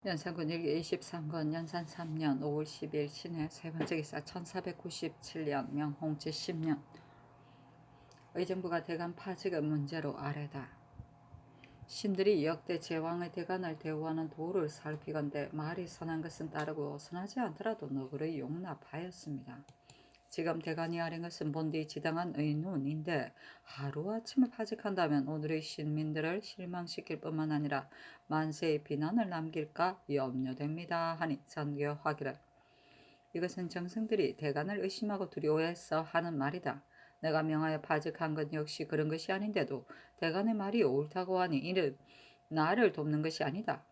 연산군 일기 23권 연산 3년 5월 10일 신해 세 번째 기사 1497년 명홍치 10년 의정부가 대간 파직의 문제로 아래다. 신들이 역대 제왕의 대간을 대우하는 도를 살피건대 말이 선한 것은 따르고 선하지 않더라도 너그러이 용납하였습니다. 지금 대간이 아린 것은 본디 지당한 의논인데 하루아침에 파직한다면 오늘의 신민들을 실망시킬 뿐만 아니라 만세의 비난을 남길까 염려됩니다 하니 전교하기를. 이것은 정승들이 대간을 의심하고 두려워해서 하는 말이다. 내가 명하여 파직한 것 역시 그런 것이 아닌데도 대간의 말이 옳다고 하니 이는 나를 돕는 것이 아니다.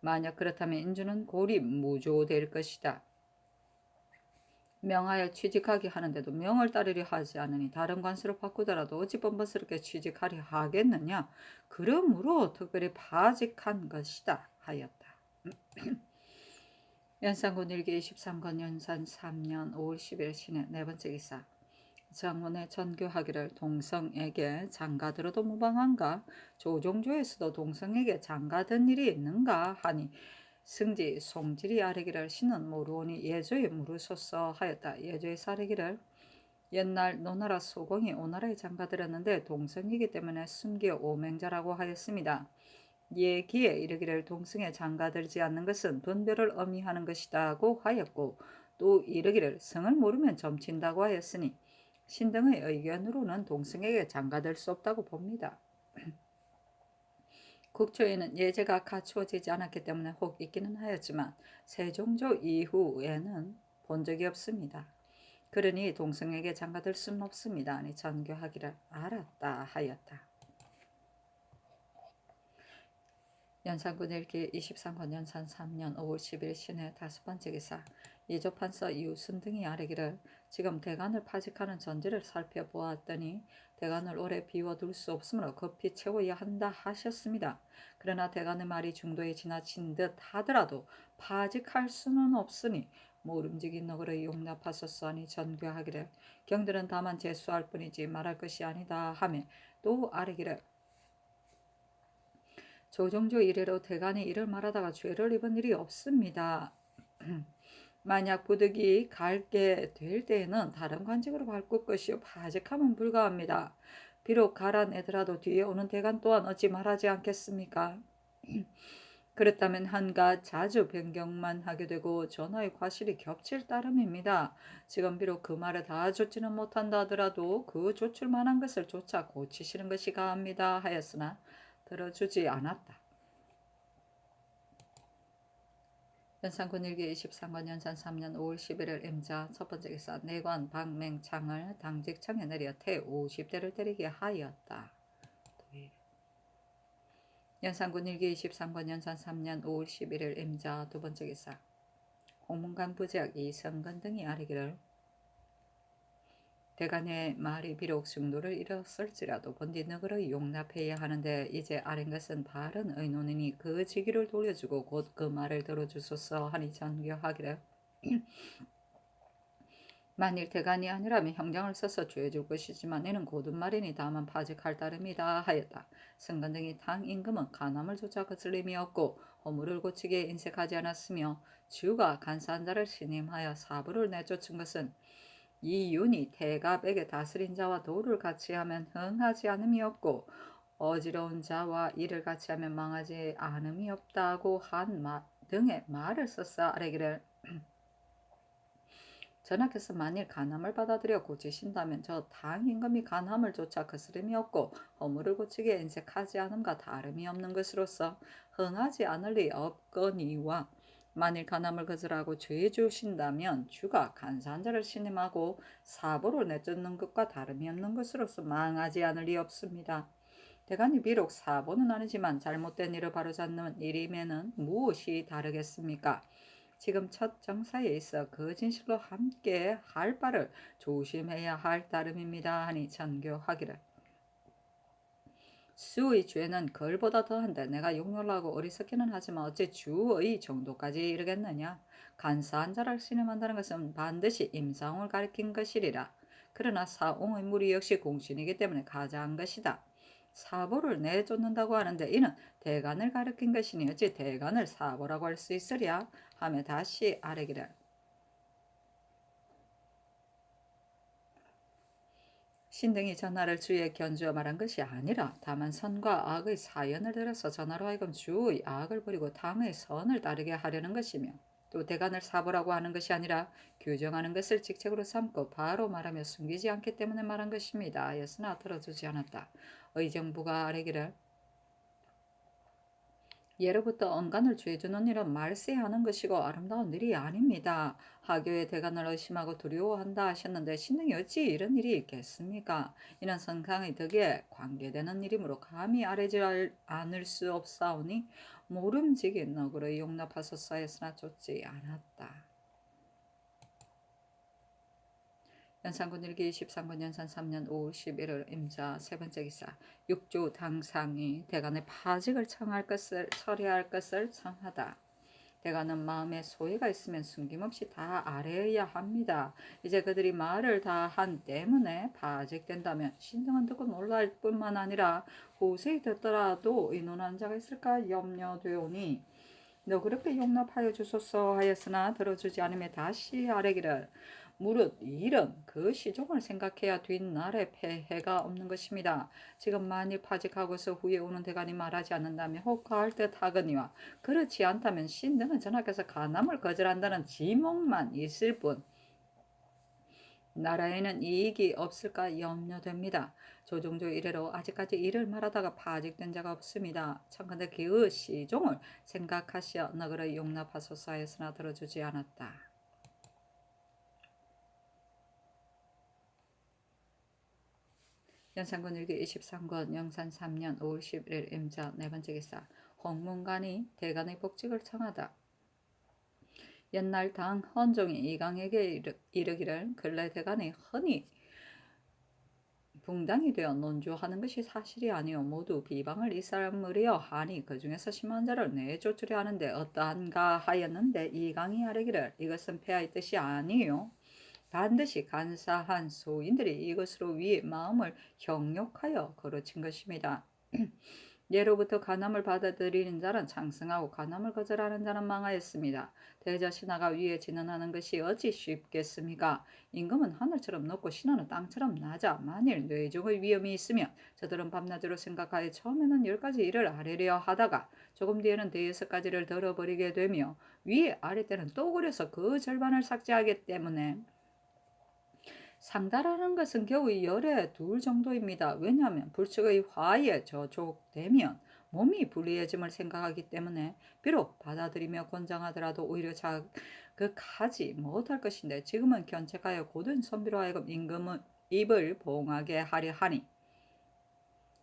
만약 그렇다면 인주는 고리 무조될 것이다. 명하여 취직하게 하는데도 명을 따르려 하지 않으니 다른 관수로 바꾸더라도 어찌 뻔뻔스럽게 취직하려 하겠느냐. 그러므로 특별히 파직한 것이다 하였다. 연산군 일기 23권 연산 3년 5월 10일 신해 네 번째 기사. 장문의 전교하기를 동성에게 장가들어도 무방한가? 조종조에서도 동성에게 장가든 일이 있는가? 하니 승지 송질이 아뢰기를 신은 모르오니 예조에 물으소서 하였다. 예조에서 아뢰기를 옛날 노나라 소공이 오나라에 장가들었는데 동성이기 때문에 숨겨 오맹자라고 하였습니다. 예기에 이르기를 동성에 장가들지 않는 것은 분별을 의미하는 것이다고 하였고 또 이르기를 성을 모르면 점친다고 하였으니 신등의 의견으로는 동성에게 장가될 수 없다고 봅니다. 국초에는 예제가 갖추어지지 않았기 때문에 혹 있기는 하였지만 세종조 이후에는 본 적이 없습니다. 그러니 동성에게 장가될 수는 없습니다. 아니 전교하기를 알았다 하였다. 연산군 일기 23권 연산 3년 5월 10일 신해 다섯 번째 기사. 이조판서 이우순 등이 아뢰기를 지금 대간을 파직하는 전제를 살펴보았더니 대간을 오래 비워둘 수 없으므로 급히 채워야 한다 하셨습니다. 그러나 대간의 말이 중도에 지나친 듯 하더라도 파직할 수는 없으니 모름지기 너그러이 용납하소서 하니 전교하기를 경들은 다만 제수할 뿐이지 말할 것이 아니다 하며 또 아뢰기를 조종조 이래로 대간이 이를 말하다가 죄를 입은 일이 없습니다. 만약 부득이 갈게 될 때에는 다른 관직으로 바꿀 것이요 파직하면 불가합니다. 비록 갈아내더라도 뒤에 오는 대간 또한 어찌 말하지 않겠습니까? 그렇다면 한갓 자주 변경만 하게 되고 전하의 과실이 겹칠 따름입니다. 지금 비록 그 말에 다 좋지는 못한다 하더라도 그 조출 만한 것을 조차 고치시는 것이 가합니다 하였으나 들어주지 않았다. 연산군 일기 23권 연산 3년 5월 11일 임자 첫 번째 기사. 내관 박맹창을 당직청에 내려 태 50대를 때리게 하였다. 연산군 일기 23권 연산 3년 5월 11일 임자 두 번째 기사. 홍문관 부작 이성근 등이 아뢰기를 대간의 말이 비록 승도를 잃었을지라도 본디 너그러이 용납해야 하는데 이제 아는 것은 바른 의논이니 그 직위를 돌려주고 곧 그 말을 들어주소서 하니 전교하기를 만일 대간이 아니라면 형장을 써서 죄줄 것이지만 이는 고든 말이니 다만 파직할 따름이다 하였다. 승건 등이 당 임금은 간암을 조차 거슬림이 없고 허물을 고치게 인색하지 않았으며 주가 간사한 자를 신임하여 사부를 내쫓은 것은 이윤이 태갑에게 다스린 자와 도를 같이 하면 흥하지 않음이 없고 어지러운 자와 일을 같이 하면 망하지 않음이 없다고 한 등의 말을 써서 아뢰기를 전하께서 만일 간함을 받아들여 고치신다면 저 당 임금이 간함을 조차 거스름이 없고 허물을 고치게 인색하지 않음과 다름이 없는 것으로서 흥하지 않을 리 없거니와 만일 간함을 거절하고 죄 주신다면 주가 간사한 자를 신임하고 사보를 내쫓는 것과 다름이 없는 것으로서 망하지 않을 리 없습니다. 대간이 비록 사보는 아니지만 잘못된 일을 바로잡는 일임에는 무엇이 다르겠습니까? 지금 첫 정사에 있어 그 진실로 함께 할 바를 조심해야 할 따름입니다 하니 전교하기를 수의 죄는 걸보다 더한데 내가 용렬하고 어리석기는 하지만 어찌 주의 정도까지 이르겠느냐. 간사한 자를 신임한다는 것은 반드시 임사옹을 가리킨 것이리라. 그러나 사옹의 무리 역시 공신이기 때문에 가자한 것이다. 사보를 내쫓는다고 하는데 이는 대간을 가리킨 것이니 어찌 대간을 사보라고 할 수 있으랴 하며 다시 아뢰기를 신등이 전하를 주에 견주어 말한 것이 아니라 다만 선과 악의 사연을 들어서 전하로 하여금 주의 악을 버리고 당의 선을 따르게 하려는 것이며 또 대간을 사보라고 하는 것이 아니라 규정하는 것을 직책으로 삼고 바로 말하며 숨기지 않기 때문에 말한 것입니다. 하였으나 들어주지 않았다. 의정부가 아뢰기를 예로부터 언간을 죄주는 일은 말세하는 것이고 아름다운 일이 아닙니다. 하교의 대간을 의심하고 두려워한다 하셨는데 신등이 어찌 이런 일이 있겠습니까? 이는 선상의 덕에 관계되는 일이므로 감히 아뢰지 않을 수 없사오니 모름지기 너그러이 용납하소서 하였으나 쫓지 않았다. 연산군 일기 23권 연산 3년 5월 11일 임자 세 번째 기사 육조 당상이 대간의 파직을 청할 것을 처리할 것을 청하다. 대간은 마음에 소외가 있으면 숨김없이 다 아뢰어야 합니다. 이제 그들이 말을 다 한 때문에 파직된다면 신등은 듣고 놀랄 뿐만 아니라 후세에 듣더라도 의논한 자가 있을까 염려되오니 너 그렇게 용납하여 주소서 하였으나 들어주지 않으며 다시 아뢰기를 무릇 이 일은 그 시종을 생각해야 뒷날에 폐해가 없는 것입니다. 지금 만일 파직하고서 후에 오는 대간이 말하지 않는다면 혹할 듯 하거니와 그렇지 않다면 신등은 전하께서 간암을 거절한다는 지목만 있을 뿐 나라에는 이익이 없을까 염려됩니다. 조종조 이래로 아직까지 일을 말하다가 파직된 자가 없습니다. 청컨대 그 시종을 생각하시어 너그러 용납하소서 하였으나 들어주지 않았다. 연산군 일기 23권 영산 3년 5월 11일 임자 네 번째 기사 홍문관이 대간의 복직을 청하다. 옛날 당 헌종이 이강에게 이르기를 근래 대간이 흔히 붕당이 되어 논주하는 것이 사실이 아니오 모두 비방을 이삼으려 하니 그 중에서 심한 자를 내쫓으려 하는데 어떠한가 하였는데 이강이 아뢰기를 이것은 폐하의 뜻이 아니요 반드시 간사한 소인들이 이것으로 위의 마음을 형욕하여 거르친 것입니다. 예로부터 간암을 받아들이는 자는 장승하고 간암을 거절하는 자는 망하였습니다. 대저신하가 위에 진언하는 것이 어찌 쉽겠습니까? 임금은 하늘처럼 높고 신하는 땅처럼 낮아. 만일 뇌종의 위험이 있으면 저들은 밤낮으로 생각하여 처음에는 10가지 일을 아뢰려 하다가 조금 뒤에는 5-6가지를 덜어버리게 되며 위에 아래 때는 또 그려서 그 절반을 삭제하기 때문에 상달하는 것은 겨우 열에 둘 정도입니다. 왜냐하면 불측의 화에 저촉되면 몸이 불리해짐을 생각하기 때문에 비록 받아들이며 권장하더라도 오히려 자극하지 못할 것인데 지금은 견책하여 고든 선비로 하여금 임금은 입을 봉하게 하려 하니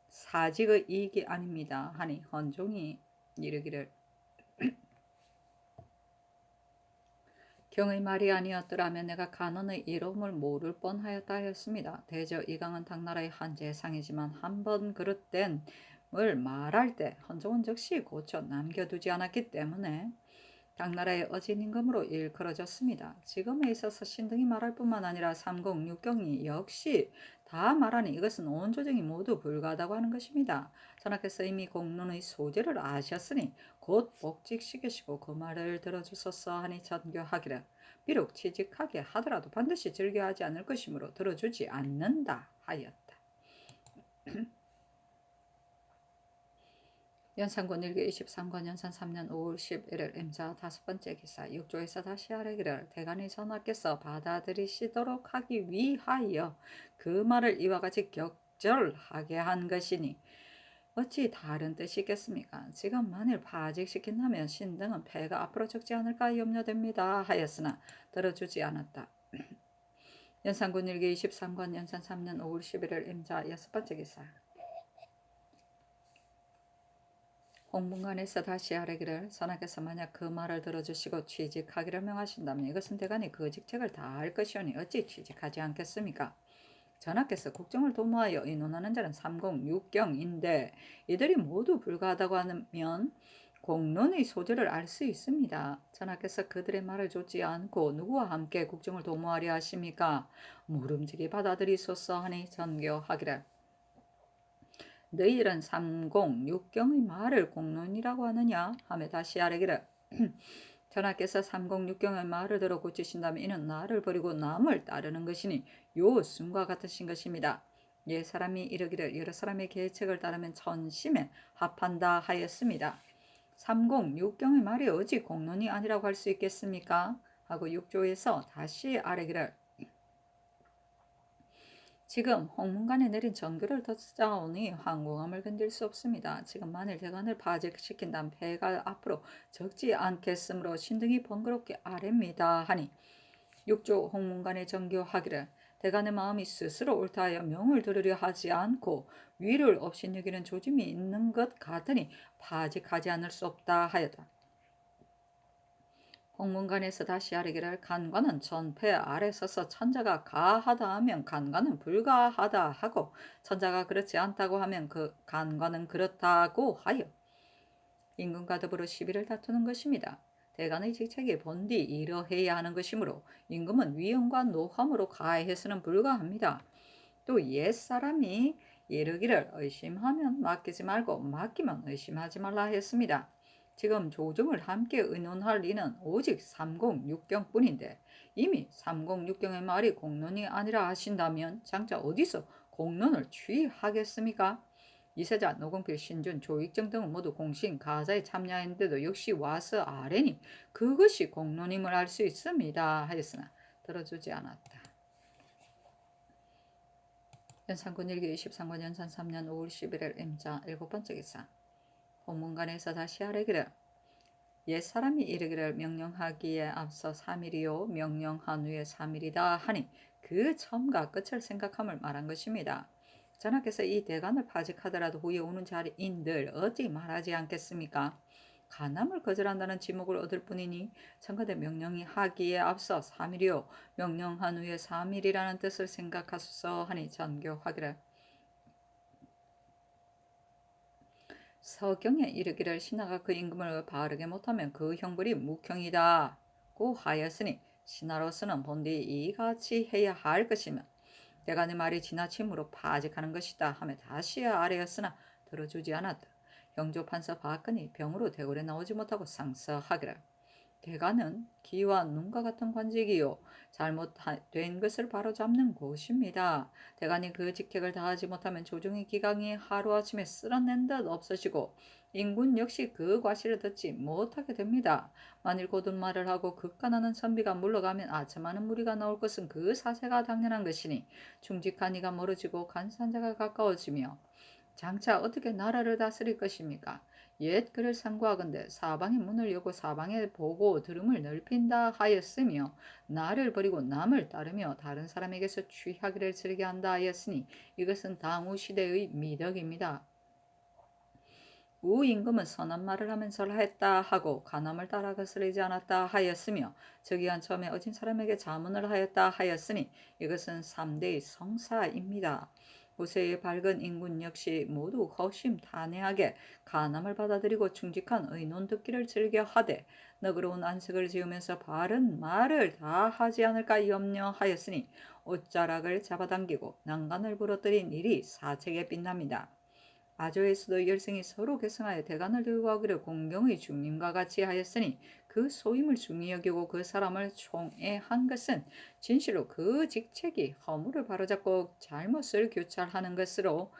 사직의 이익이 아닙니다. 하니 헌종이 이르기를 경의 말이 아니었더라면 내가 간언의 이름을 모를 뻔하였다 하였습니다. 대저 이강은 당나라의 한 재상이지만 한 번 그릇된을 말할 때 헌종은 즉시 고쳐 남겨두지 않았기 때문에 당나라의 어진 임금으로 일컬어졌습니다. 지금에 있어서 신등이 말할 뿐만 아니라 삼공육경이 역시 다 말하니 이것은 온 조정이 모두 불가하다고 하는 것입니다. 전하께서 이미 공론의 소재를 아셨으니 곧 복직시키시고 그 말을 들어주소서 하니 전교하기를 비록 취직하게 하더라도 반드시 즐겨하지 않을 것이므로 들어주지 않는다 하였다. 연산군 일기 23권 연산 3년 5월 11일 임자 다섯 번째 기사 육조에서 다시 아뢰기를 대간의 전하께서 받아들이시도록 하기 위하여 그 말을 이와 같이 격절하게 한 것이니 어찌 다른 뜻이 있겠습니까? 지금 만일 파직시킨다면 신등은 패가 앞으로 적지 않을까 염려됩니다 하였으나 들어주지 않았다. 연산군 일기 23권 연산 3년 5월 11일 임자 여섯 번째 기사 홍문관에서 다시 아뢰기를 전하께서 만약 그 말을 들어주시고 취직하기를 명하신다면 이것은 대간이 그 직책을 다할 것이오니 어찌 취직하지 않겠습니까? 전하께서 국정을 도모하여 의논하는 자는 삼공육경인데 이들이 모두 불가하다고 하면 공론의 소재를 알 수 있습니다. 전하께서 그들의 말을 좇지 않고 누구와 함께 국정을 도모하려 하십니까? 모름지기 받아들이소서 하니 전교하기를 너희들은 삼공육경의 말을 공론이라고 하느냐 하며 다시 아뢰기를 전하께서 삼공육경의 말을 들어 고치신다면 이는 나를 버리고 남을 따르는 것이니 요순과 같으신 것입니다. 옛 사람이 이르기를 여러 사람의 계책을 따르면 천심에 합한다 하였습니다. 삼공육경의 말이 어찌 공론이 아니라고 할 수 있겠습니까? 하고 육조에서 다시 아뢰기를 지금 홍문관에 내린 정교를 듣자오니 황공함을 견딜 수 없습니다. 지금 만일 대간을 파직시킨다면 폐가 앞으로 적지 않겠으므로 신등이 번거롭게 아뢰입니다 하니 육조 홍문관의 정교하기를 대간의 마음이 스스로 옳다 하여 명을 들으려 하지 않고 위를 없인 여기는 조짐이 있는 것 같으니 파직하지 않을 수 없다 하였다. 홍문관에서 다시 아뢰기를 간관은 전폐 아래 서서 천자가 가하다 하면 간관은 불가하다 하고 천자가 그렇지 않다고 하면 그 간관은 그렇다고 하여 임금과 더불어 시비를 다투는 것입니다. 대간의 직책이 본디 이러해야 하는 것이므로 임금은 위엄과 노함으로 가해서는 불가합니다. 또 옛사람이 이르기를 의심하면 맡기지 말고 맡기면 의심하지 말라 했습니다. 지금 조정을 함께 의논할 리는 오직 삼공육경뿐인데 이미 삼공육경의 말이 공론이 아니라 하신다면 장차 어디서 공론을 취하겠습니까? 이세자, 노공필, 신준, 조익정 등은 모두 공신, 가자에 참여했는데도 역시 와서 아뢰니 그것이 공론임을 알 수 있습니다 하였으나 들어주지 않았다. 연산군 일기 23권 연산 3년 5월 11일 임자 7번째 기사 홍문관에서 다시 아뢰기를 옛 사람이 이르기를 명령하기에 앞서 3일이요 명령한 후에 3일이다 하니 그 처음과 끝을 생각함을 말한 것입니다. 전하께서 이 대간을 파직하더라도 후에 오는 자리인들 어찌 말하지 않겠습니까? 간함을 거절한다는 지목을 얻을 뿐이니 청가대 명령이 하기에 앞서 3일이요 명령한 후에 3일이라는 뜻을 생각하소서 하니 전교하기를 서경에 이르기를 신하가 그 임금을 바르게 못하면 그 형벌이 묵형이다고 하였으니 신하로서는 본디 이같이 해야 할 것이며 대간의 말이 지나침으로 파직하는 것이다 하며 다시 아뢰었으나 들어주지 않았다. 형조판서 박근이 병으로 대궐에 나오지 못하고 상서하기를 대간은 기와 눈과 같은 관직이요 잘못된 것을 바로잡는 곳입니다. 대간이 그 직책을 다하지 못하면 조정의 기강이 하루아침에 쓸어낸 듯 없어지고 인군 역시 그 과실을 듣지 못하게 됩니다. 만일 고든 말을 하고 급간하는 선비가 물러가면 아첨하는 무리가 나올 것은 그 사세가 당연한 것이니 충직한 이가 멀어지고 간산자가 가까워지며 장차 어떻게 나라를 다스릴 것입니까? 옛 글을 상고하건대 사방의 문을 여고 사방에 보고 들음을 넓힌다 하였으며 나를 버리고 남을 따르며 다른 사람에게서 취하기를 즐겨 한다 하였으니 이것은 당우 시대의 미덕입니다. 우임금은 선한 말을 하면서 했다 하고 간함을 따라 거스르지 않았다 하였으며 저기한 처음에 어진 사람에게 자문을 하였다 하였으니 이것은 3대의 성사입니다. 후세의 밝은 인군 역시 모두 허심탄회하게 간함을 받아들이고 충직한 의논 듣기를 즐겨 하되 너그러운 안색을 지으면서 바른 말을 다 하지 않을까 염려하였으니 옷자락을 잡아당기고 난간을 부러뜨린 일이 사책에 빛납니다. 아조에서도 열성이 서로 계승하여 대간을 들고 하기를 공경의 중림과 같이 하였으니 그 소임을 중히 여기고 그 사람을 총애한 것은 진실로 그 직책이 허물을 바로잡고 잘못을 교찰하는 것으로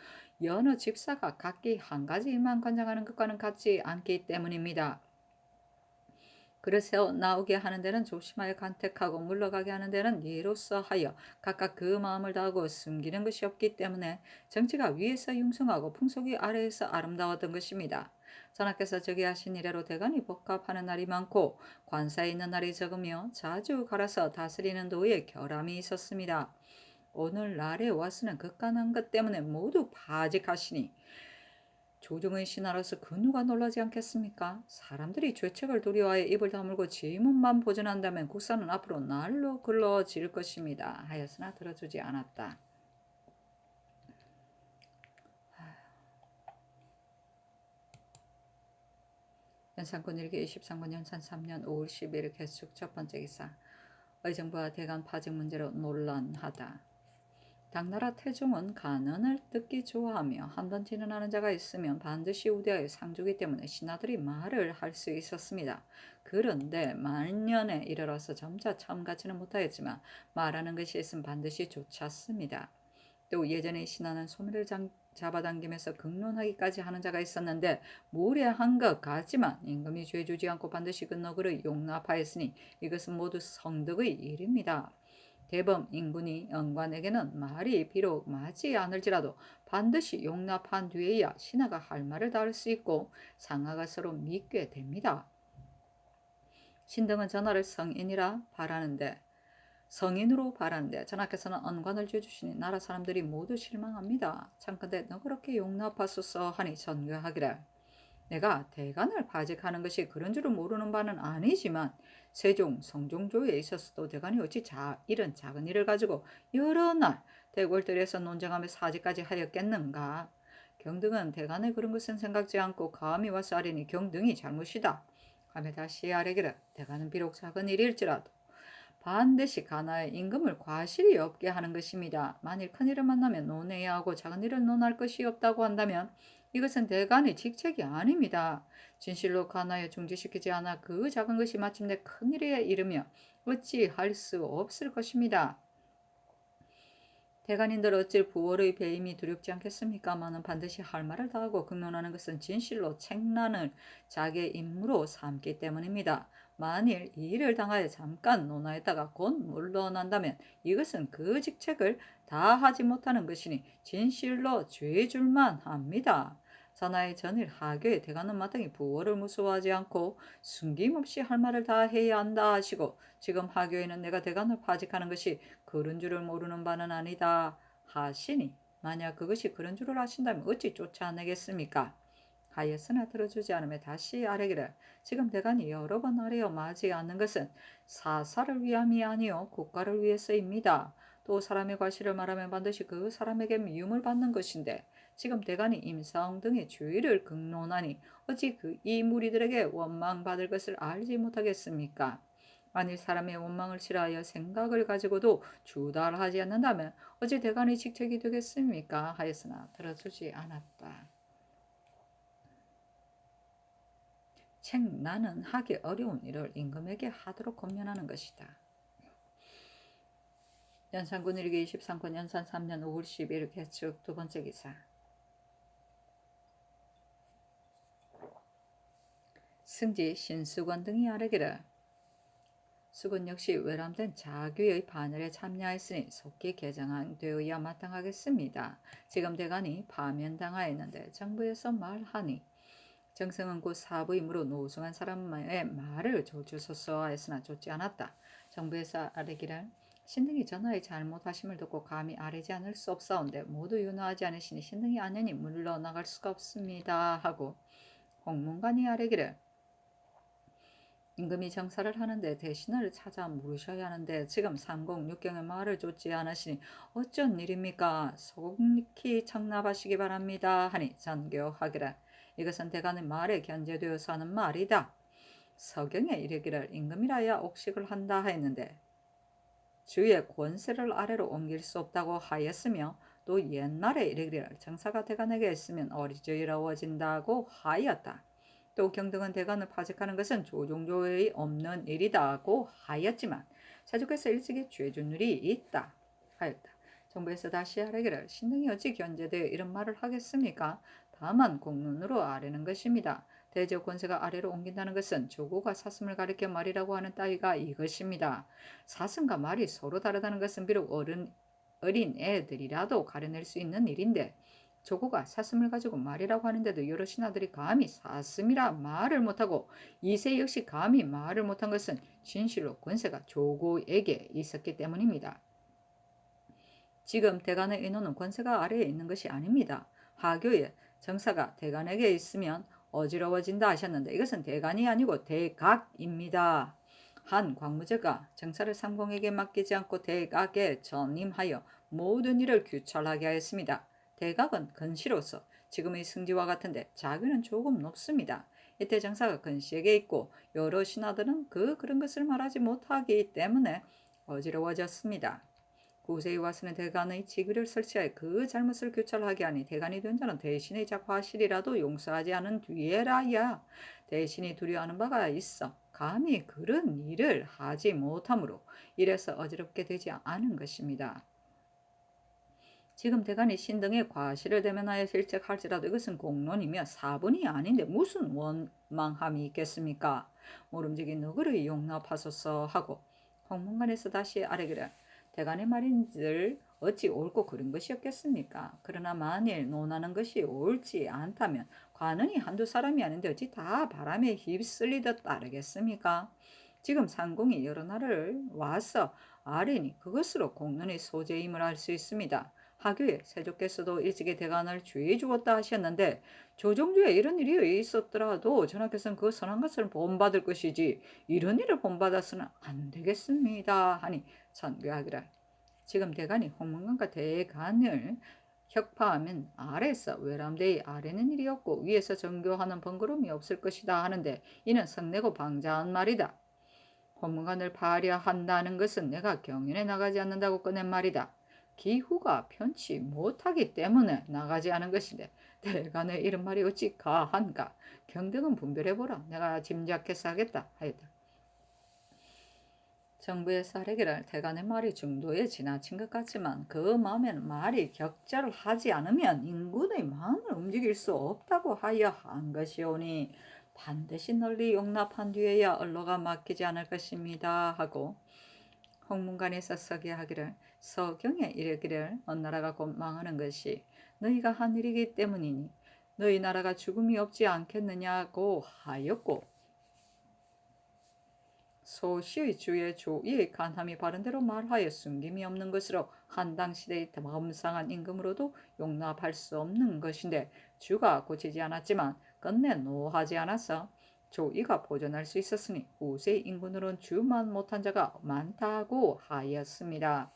여느 집사가 각기 한 가지 일만 관장하는 것과는 같지 않기 때문입니다. 그래서 나오게 하는 데는 조심하여 간택하고 물러가게 하는 데는 예로써 하여 각각 그 마음을 다하고 숨기는 것이 없기 때문에 정치가 위에서 융성하고 풍속이 아래에서 아름다웠던 것입니다. 전하께서 저기 하신 이래로 대간이 복합하는 날이 많고 관사에 있는 날이 적으며 자주 갈아서 다스리는 도에 결함이 있었습니다. 오늘날에 와서는 극간한 것 때문에 모두 파직하시니 조정의 신하로서 그 누가 놀라지 않겠습니까? 사람들이 죄책을 두려워하여 입을 다물고 지문만 보존한다면 국사는 앞으로 날로 굴러질 것입니다. 하였으나 들어주지 않았다. 연산군 일기 23권 연산 3년 5월 12일 개축 첫 번째 기사 의정부와 대간 파직 문제로 논란하다. 당나라 태종은 간언을 듣기 좋아하며 한번 진언하는 자가 있으면 반드시 우대하여 상주기 때문에 신하들이 말을 할 수 있었습니다. 그런데 만년에 이르러서 점차 처음같이는 못하였지만 말하는 것이 있으면 반드시 쫓았습니다. 또 예전에 신하는 소매를 잡아당기면서 극론하기까지 하는 자가 있었는데 무례한 것 같지만 임금이 죄주지 않고 반드시 그 너그를 용납하였으니 이것은 모두 성덕의 일입니다. 대범 인군이 영관에게는 말이 비록 맞지 않을지라도 반드시 용납한 뒤에야 신하가 할 말을 다할 수 있고 상하가 서로 믿게 됩니다. 신등은 전하를 성인으로 바라는데 전하께서는 언관을 죄주시니 나라 사람들이 모두 실망합니다. 참건대 너 그렇게 용납하소서 하니 전교하기를 내가 대간을 파직하는 것이 그런 줄을 모르는 바는 아니지만 세종 성종조에 있어서도 대간이 어찌 이런 작은 일을 가지고 여러 날 대궐들에서 논쟁하며 사직까지 하였겠는가. 경등은 대간의 그런 것은 생각지 않고 감히 와서 아뢰니 경등이 잘못이다 하며 다시 아뢰기를 대간은 비록 작은 일일지라도 반드시 가나의 임금을 과실이 없게 하는 것입니다. 만일 큰일을 만나면 논해야 하고 작은 일을 논할 것이 없다고 한다면 이것은 대간의 직책이 아닙니다. 진실로 가나에 중지시키지 않아 그 작은 것이 마침내 큰일에 이르며 어찌할 수 없을 것입니다. 대간인들 어찌 부월의 배임이 두렵지 않겠습니까마는 반드시 할 말을 다하고 극론하는 것은 진실로 책란을 자기의 임무로 삼기 때문입니다. 만일 이 일을 당하여 잠깐 논하였다가 곧 물러난다면 이것은 그 직책을 다하지 못하는 것이니 진실로 죄줄만 합니다. 전하의 전일 하교에 대간은 마땅히 부월을 무서워하지 않고 숨김없이 할 말을 다 해야 한다 하시고 지금 하교에는 내가 대간을 파직하는 것이 그런 줄을 모르는 바는 아니다 하시니 만약 그것이 그런 줄을 아신다면 어찌 쫓아내겠습니까? 하였으나 들어주지 않으며 다시 아뢰기를 지금 대간이 여러 번 아뢰어 마지 않는 것은 사사를 위함이 아니요 국가를 위해서입니다. 또 사람의 과실을 말하면 반드시 그 사람에게 미움을 받는 것인데 지금 대간이 임사홍 등의 주의를 극론하니 어찌 이 무리들에게 원망받을 것을 알지 못하겠습니까? 만일 사람의 원망을 싫어하여 생각을 가지고도 주달하지 않는다면 어찌 대간의 직책이 되겠습니까? 하였으나 들어주지 않았다. 나는 하기 어려운 일을 임금에게 하도록 권면하는 것이다. 연산군 일기 23권 연산 3년 5월 10일 개축 두 번째 기사. 승지 신수건 등이 아뢰기를 수건 역시 외람된 자귀의 반열에 참여하였으니 속히 개정되어야 마땅하겠습니다. 지금 대간이 파면당하였는데 정부에서 말하니 정승은 곧 사부임으로 노승한 사람의 말을 조주소서 하였으나 쫓지 않았다. 정부에서 아뢰기를 신등이 전하의 잘못하심을 듣고 감히 아뢰지 않을 수 없사온데 모두 윤호하지 않으시니 신등이 안연히 물러나갈 수가 없습니다 하고 홍문관이 아뢰기를 임금이 정사를 하는데 대신을 찾아 물으셔야 하는데 지금 306경의 말을 쫓지 않으시니 어쩐 일입니까? 속히 청납하시기 바랍니다 하니 전교하기를 이것은 대간의 말에 견제되어서 하는 말이다. 서경에 이르기를 임금이라야 옥식을 한다 하였는데 주의 권세를 아래로 옮길 수 없다고 하였으며 또 옛날에 이르기를 정사가 대간에게 있으면 어리저리러워진다고 하였다. 또 경등은 대간을 파직하는 것은 조종조의 없는 일이다고 하였지만 사주께서 일찍이 죄준율이 있다 하였다. 정부에서 다시 아뢰기를 신등이 어찌 견제되어 이런 말을 하겠습니까? 다만 공론으로 아뢰는 것입니다. 대저 권세가 아래로 옮긴다는 것은 조고가 사슴을 가리켜 말이라고 하는 따위가 이것입니다. 사슴과 말이 서로 다르다는 것은 비록 어린 애들이라도 가려낼 수 있는 일인데 조고가 사슴을 가지고 말이라고 하는데도 여러 신하들이 감히 사슴이라 말을 못하고 이세 역시 감히 말을 못한 것은 진실로 권세가 조고에게 있었기 때문입니다. 지금 대간의 인호는 권세가 아래에 있는 것이 아닙니다. 하교에 정사가 대간에게 있으면 어지러워진다 하셨는데 이것은 대간이 아니고 대각입니다. 한 광무제가 정사를 삼공에게 맡기지 않고 대각에 전임하여 모든 일을 규찰하게 하였습니다. 대각은 근시로서 지금의 승지와 같은데 자기는 조금 높습니다. 이때 정사가 근시에게 있고 여러 신하들은 그런 것을 말하지 못하기 때문에 어지러워졌습니다. 구세에 와서는 대간의 직위를 설치하여 그 잘못을 교찰하게 하니 대간이 된 자는 대신의 과실이라도 용서하지 않은 뒤에라야 대신이 두려워하는 바가 있어 감히 그런 일을 하지 못하므로 이래서 어지럽게 되지 않은 것입니다. 지금 대간이 신등의 과실을 대면하여 실책할지라도 이것은 공론이며 사본이 아닌데 무슨 원망함이 있겠습니까? 모름지기 너그러이 용납하소서 하고 홍문관에서 다시 아뢰기를 대간의 말인들 어찌 옳고 그른 것이었겠습니까? 그러나 만일 논하는 것이 옳지 않다면 관원이 한두 사람이 아닌데 어찌 다 바람에 휩쓸리듯 따르겠습니까? 지금 상공이 여러 나라를 와서 아뢰니 그것으로 공론의 소재임을 알 수 있습니다. 하교에 세조께서도 일찍이 대간을 주의해 주었다 하셨는데 조정주에 이런 일이 있었더라도 전하께서는 그 선한 것을 본받을 것이지 이런 일을 본받아서는 안 되겠습니다 하니 선교하기를 지금 대간이 홍문관과 대간을 혁파하면 아래에서 외람되이 아래는 일이었고 위에서 정교하는 번거로움이 없을 것이다 하는데 이는 성내고 방자한 말이다. 홍문관을 파하려 한다는 것은 내가 경연에 나가지 않는다고 꺼낸 말이다. 기후가 편치 못하기 때문에 나가지 않은 것인데 대간의 이런 말이 어찌 가한가. 경등은 분별해보라. 내가 짐작해서 하겠다 하였다. 정부에서 하려기를 대간의 말이 중도에 지나친 것 같지만 그 마음에는 말이 격절하지 않으면 인군의 마음을 움직일 수 없다고 하여 한 것이오니 반드시 널리 용납한 뒤에야 언로가 맡기지 않을 것입니다 하고 홍문관에서 서게 하기를 서경에 이르기를 언나라가 곧 망하는 것이 너희가 한 일이기 때문이니 너희 나라가 죽음이 없지 않겠느냐고 하였고 소시의 주의 조의의 간함이 바른대로 말하여 숨김이 없는 것으로 한당 시대의 범상한 임금으로도 용납할 수 없는 것인데 주가 고치지 않았지만 끝내 노하지 않아서 조의가 보존할 수 있었으니 우세 인군으로는 주만 못한 자가 많다고 하였습니다.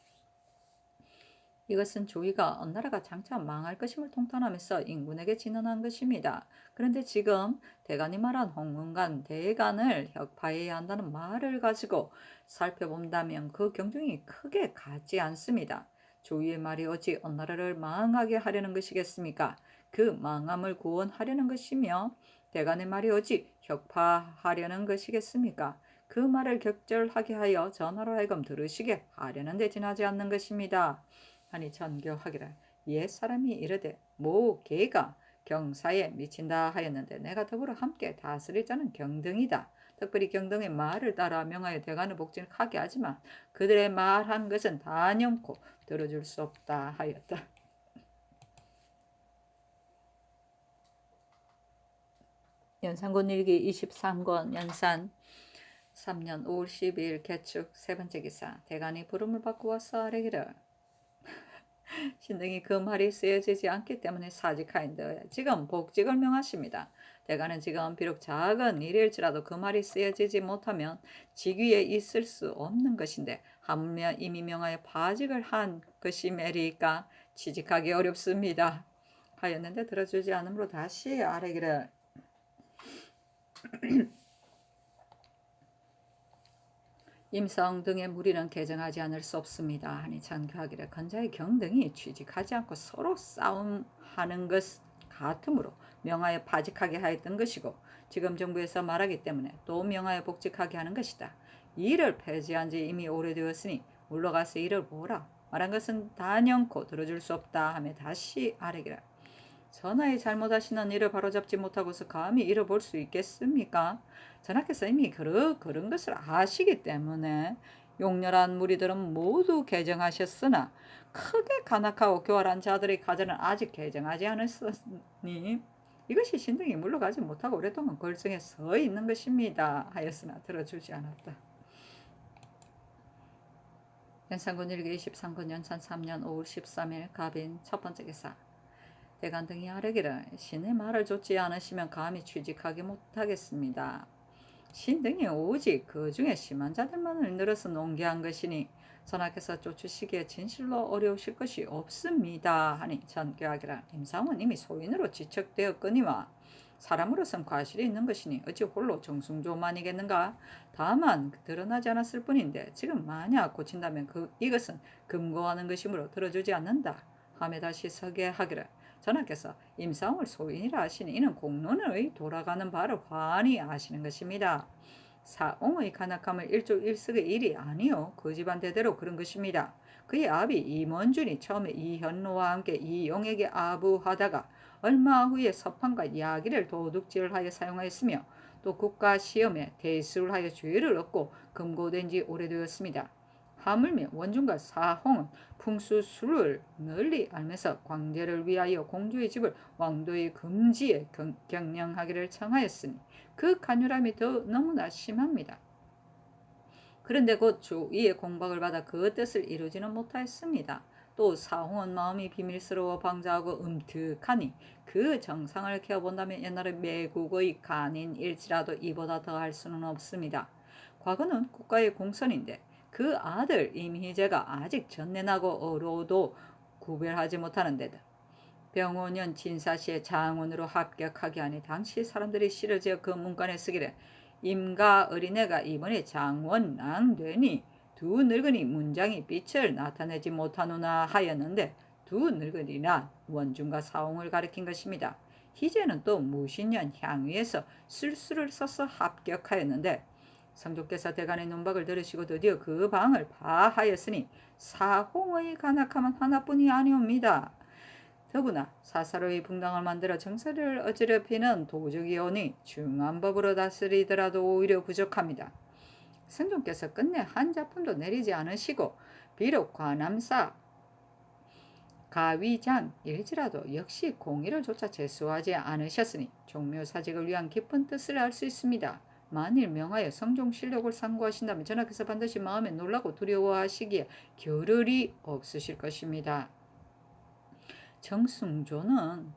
이것은 조의가 언나라가 장차 망할 것임을 통탄하면서 인군에게 진언한 것입니다. 그런데 지금 대간이 말한 홍문관 대간을 혁파해야 한다는 말을 가지고 살펴본다면 그 경중이 크게 같지 않습니다. 조의의 말이 어찌 언나라를 망하게 하려는 것이겠습니까? 그 망함을 구원하려는 것이며 대간의 말이 어찌 혁파하려는 것이겠습니까? 그 말을 격절하게 하여 전하로 하여금 들으시게 하려는 데 지나지 않는 것입니다. 하니 전교하기를 옛사람이 이르되 모 개가 경사에 미친다 하였는데 내가 더불어 함께 다스릴 자는 경등이다. 특별히 경등의 말을 따라 명하여 대간을 복직하게 하지만 그들의 말한 것은 단연코 들어줄 수 없다 하였다. 연산군 일기 23권 연산 3년 5월 12일 개축 세 번째 기사 대간이 부름을 받고 와서 아뢰기를 신등이 그 말이 쓰여지지 않기 때문에 사직하인데 지금 복직을 명하십니다. 대간은 지금 비록 작은 일일지라도 그 말이 쓰여지지 못하면 직위에 있을 수 없는 것인데 하물며 이미 명하여 파직을 한 것이 매리까 취직하기 어렵습니다. 하였는데 들어주지 않으므로 다시 아뢰기를 임성 등의 무리는 개정하지 않을 수 없습니다. 하니 전교하기를 건자의 경등이 취직하지 않고 서로 싸움하는 것 같으므로 명하여 파직하게 하였던 것이고 지금 정부에서 말하기 때문에 또 명하여 복직하게 하는 것이다. 이 일을 폐지한 지 이미 오래되었으니 물러가서 일을 보라. 말한 것은 단연코 들어줄 수 없다 하며 다시 아뢰기를 전하의 잘못하시는 일을 바로잡지 못하고서 감히 이를 볼 수 있겠습니까? 전하께서 이미 그런 것을 아시기 때문에 용렬한 무리들은 모두 개정하셨으나 크게 간악하고 교활한 자들의 가정은 아직 개정하지 않았으니 이것이 신등이 물러가지 못하고 오랫동안 걸성에 서 있는 것입니다. 하였으나 들어주지 않았다. 연산군 일기 23군 연산 3년 5월 13일 갑인 첫 번째 기사 대간 등이 아뢰기를 신의 말을 좇지 않으시면 감히 취직하기 못하겠습니다. 신 등이 오직 그 중에 심한 자들만을 늘어서 농계한 것이니 전하께서 쫓으시기에 진실로 어려우실 것이 없습니다. 하니 전교하기라 임상은 이미 소인으로 지척되었거니와 사람으로선 과실이 있는 것이니 어찌 홀로 정승조만이겠는가. 다만 드러나지 않았을 뿐인데 지금 만약 고친다면 이것은 금고하는 것이므로 들어주지 않는다 하며 다시 서게 하기를 전하께서 임사홍을 소인이라 하시니 이는 공론의 돌아가는 바를 환히 아시는 것입니다. 사옹의 간악함을 일족일석의 일이 아니요 그 집안 대대로 그런 것입니다. 그의 아비 임원준이 처음에 이현로와 함께 이용에게 아부하다가 얼마 후에 서판과 야기를 도둑질하여 사용하였으며 또 국가 시험에 대수를 하여 주의를 얻고 금고된 지 오래되었습니다. 하물며 원준과 사홍은 풍수술을 널리 알면서 광제를 위하여 공주의 집을 왕도의 금지에 경영하기를 청하였으니 그 간율함이 더 너무나 심합니다. 그런데 곧 주위의 공박을 받아 그 뜻을 이루지는 못하였습니다. 또 사홍은 마음이 비밀스러워 방자하고 음득하니 그 정상을 캐어본다면 옛날의 매국의 간인일지라도 이보다 더할 수는 없습니다. 과거는 국가의 공선인데 그 아들 임희재가 아직 전내나고 어로도 구별하지 못하는 데다 병원년 진사시에 장원으로 합격하게 하니 당시 사람들이 실어지어 그 문간에 쓰기를 임가 어린애가 이번에 장원랑 되니 두 늙은이 문장이 빛을 나타내지 못하노나 하였는데 두 늙은이란 원준과 사홍을 가리킨 것입니다. 희재는 또 무신년 향위에서 술수를 써서 합격하였는데 성조께서 대간의 논박을 들으시고 드디어 그 방을 파하였으니 사홍의 간악함은 하나뿐이 아니옵니다. 더구나 사사로이 분당을 만들어 정사를 어지럽히는 도적이 오니 중한법으로 다스리더라도 오히려 부족합니다. 성종께서 끝내 한 작품도 내리지 않으시고 비록 관함사 가위장일지라도 역시 공의를 조차 제수하지 않으셨으니 종묘사직을 위한 깊은 뜻을 알 수 있습니다. 만일 명하여 성종실록을 상고하신다면 전하께서 반드시 마음에 놀라고 두려워하시기에 겨를이 없으실 것입니다. 정승조는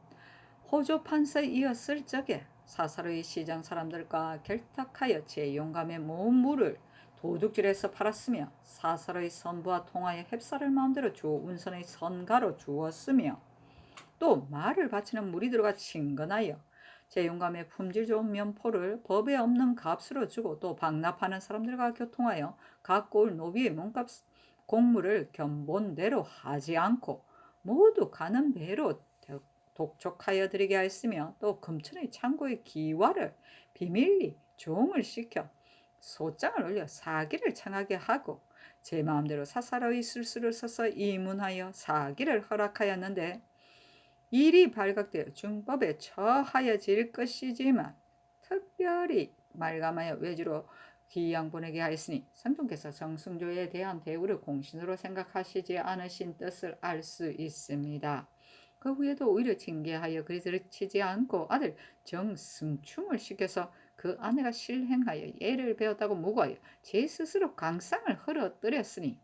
호조 판서에 이었을 적에 사사로이 시장 사람들과 결탁하여 제 용감의 모물을 도둑질해서 팔았으며 사사로이 선부와 통하여 햅쌀을 마음대로 조운선의 선가로 주었으며 또 말을 바치는 무리들과 친근하여 제 용감의 품질 좋은 면포를 법에 없는 값으로 주고 또 방납하는 사람들과 교통하여 각 고을 노비의 몸값 공물을 견본대로 하지 않고 모두 가는 배로 독촉하여 드리게 하였으며 또 금천의 창고의 기와를 비밀리 종을 시켜 소장을 올려 사기를 청하게 하고 제 마음대로 사사로이 술수를 써서 이문하여 사기를 허락하였는데 일이 발각되어 중법에 처하여질 것이지만 특별히 말감하여 외주로 귀양 보내게 하였으니 성종께서 정승조에 대한 대우를 공신으로 생각하시지 않으신 뜻을 알 수 있습니다. 그 후에도 오히려 징계하여 그리 들치지 않고 아들 정승충을 시켜서 그 아내가 실행하여 예를 배웠다고 무고하여 제 스스로 강상을 흘러뜨렸으니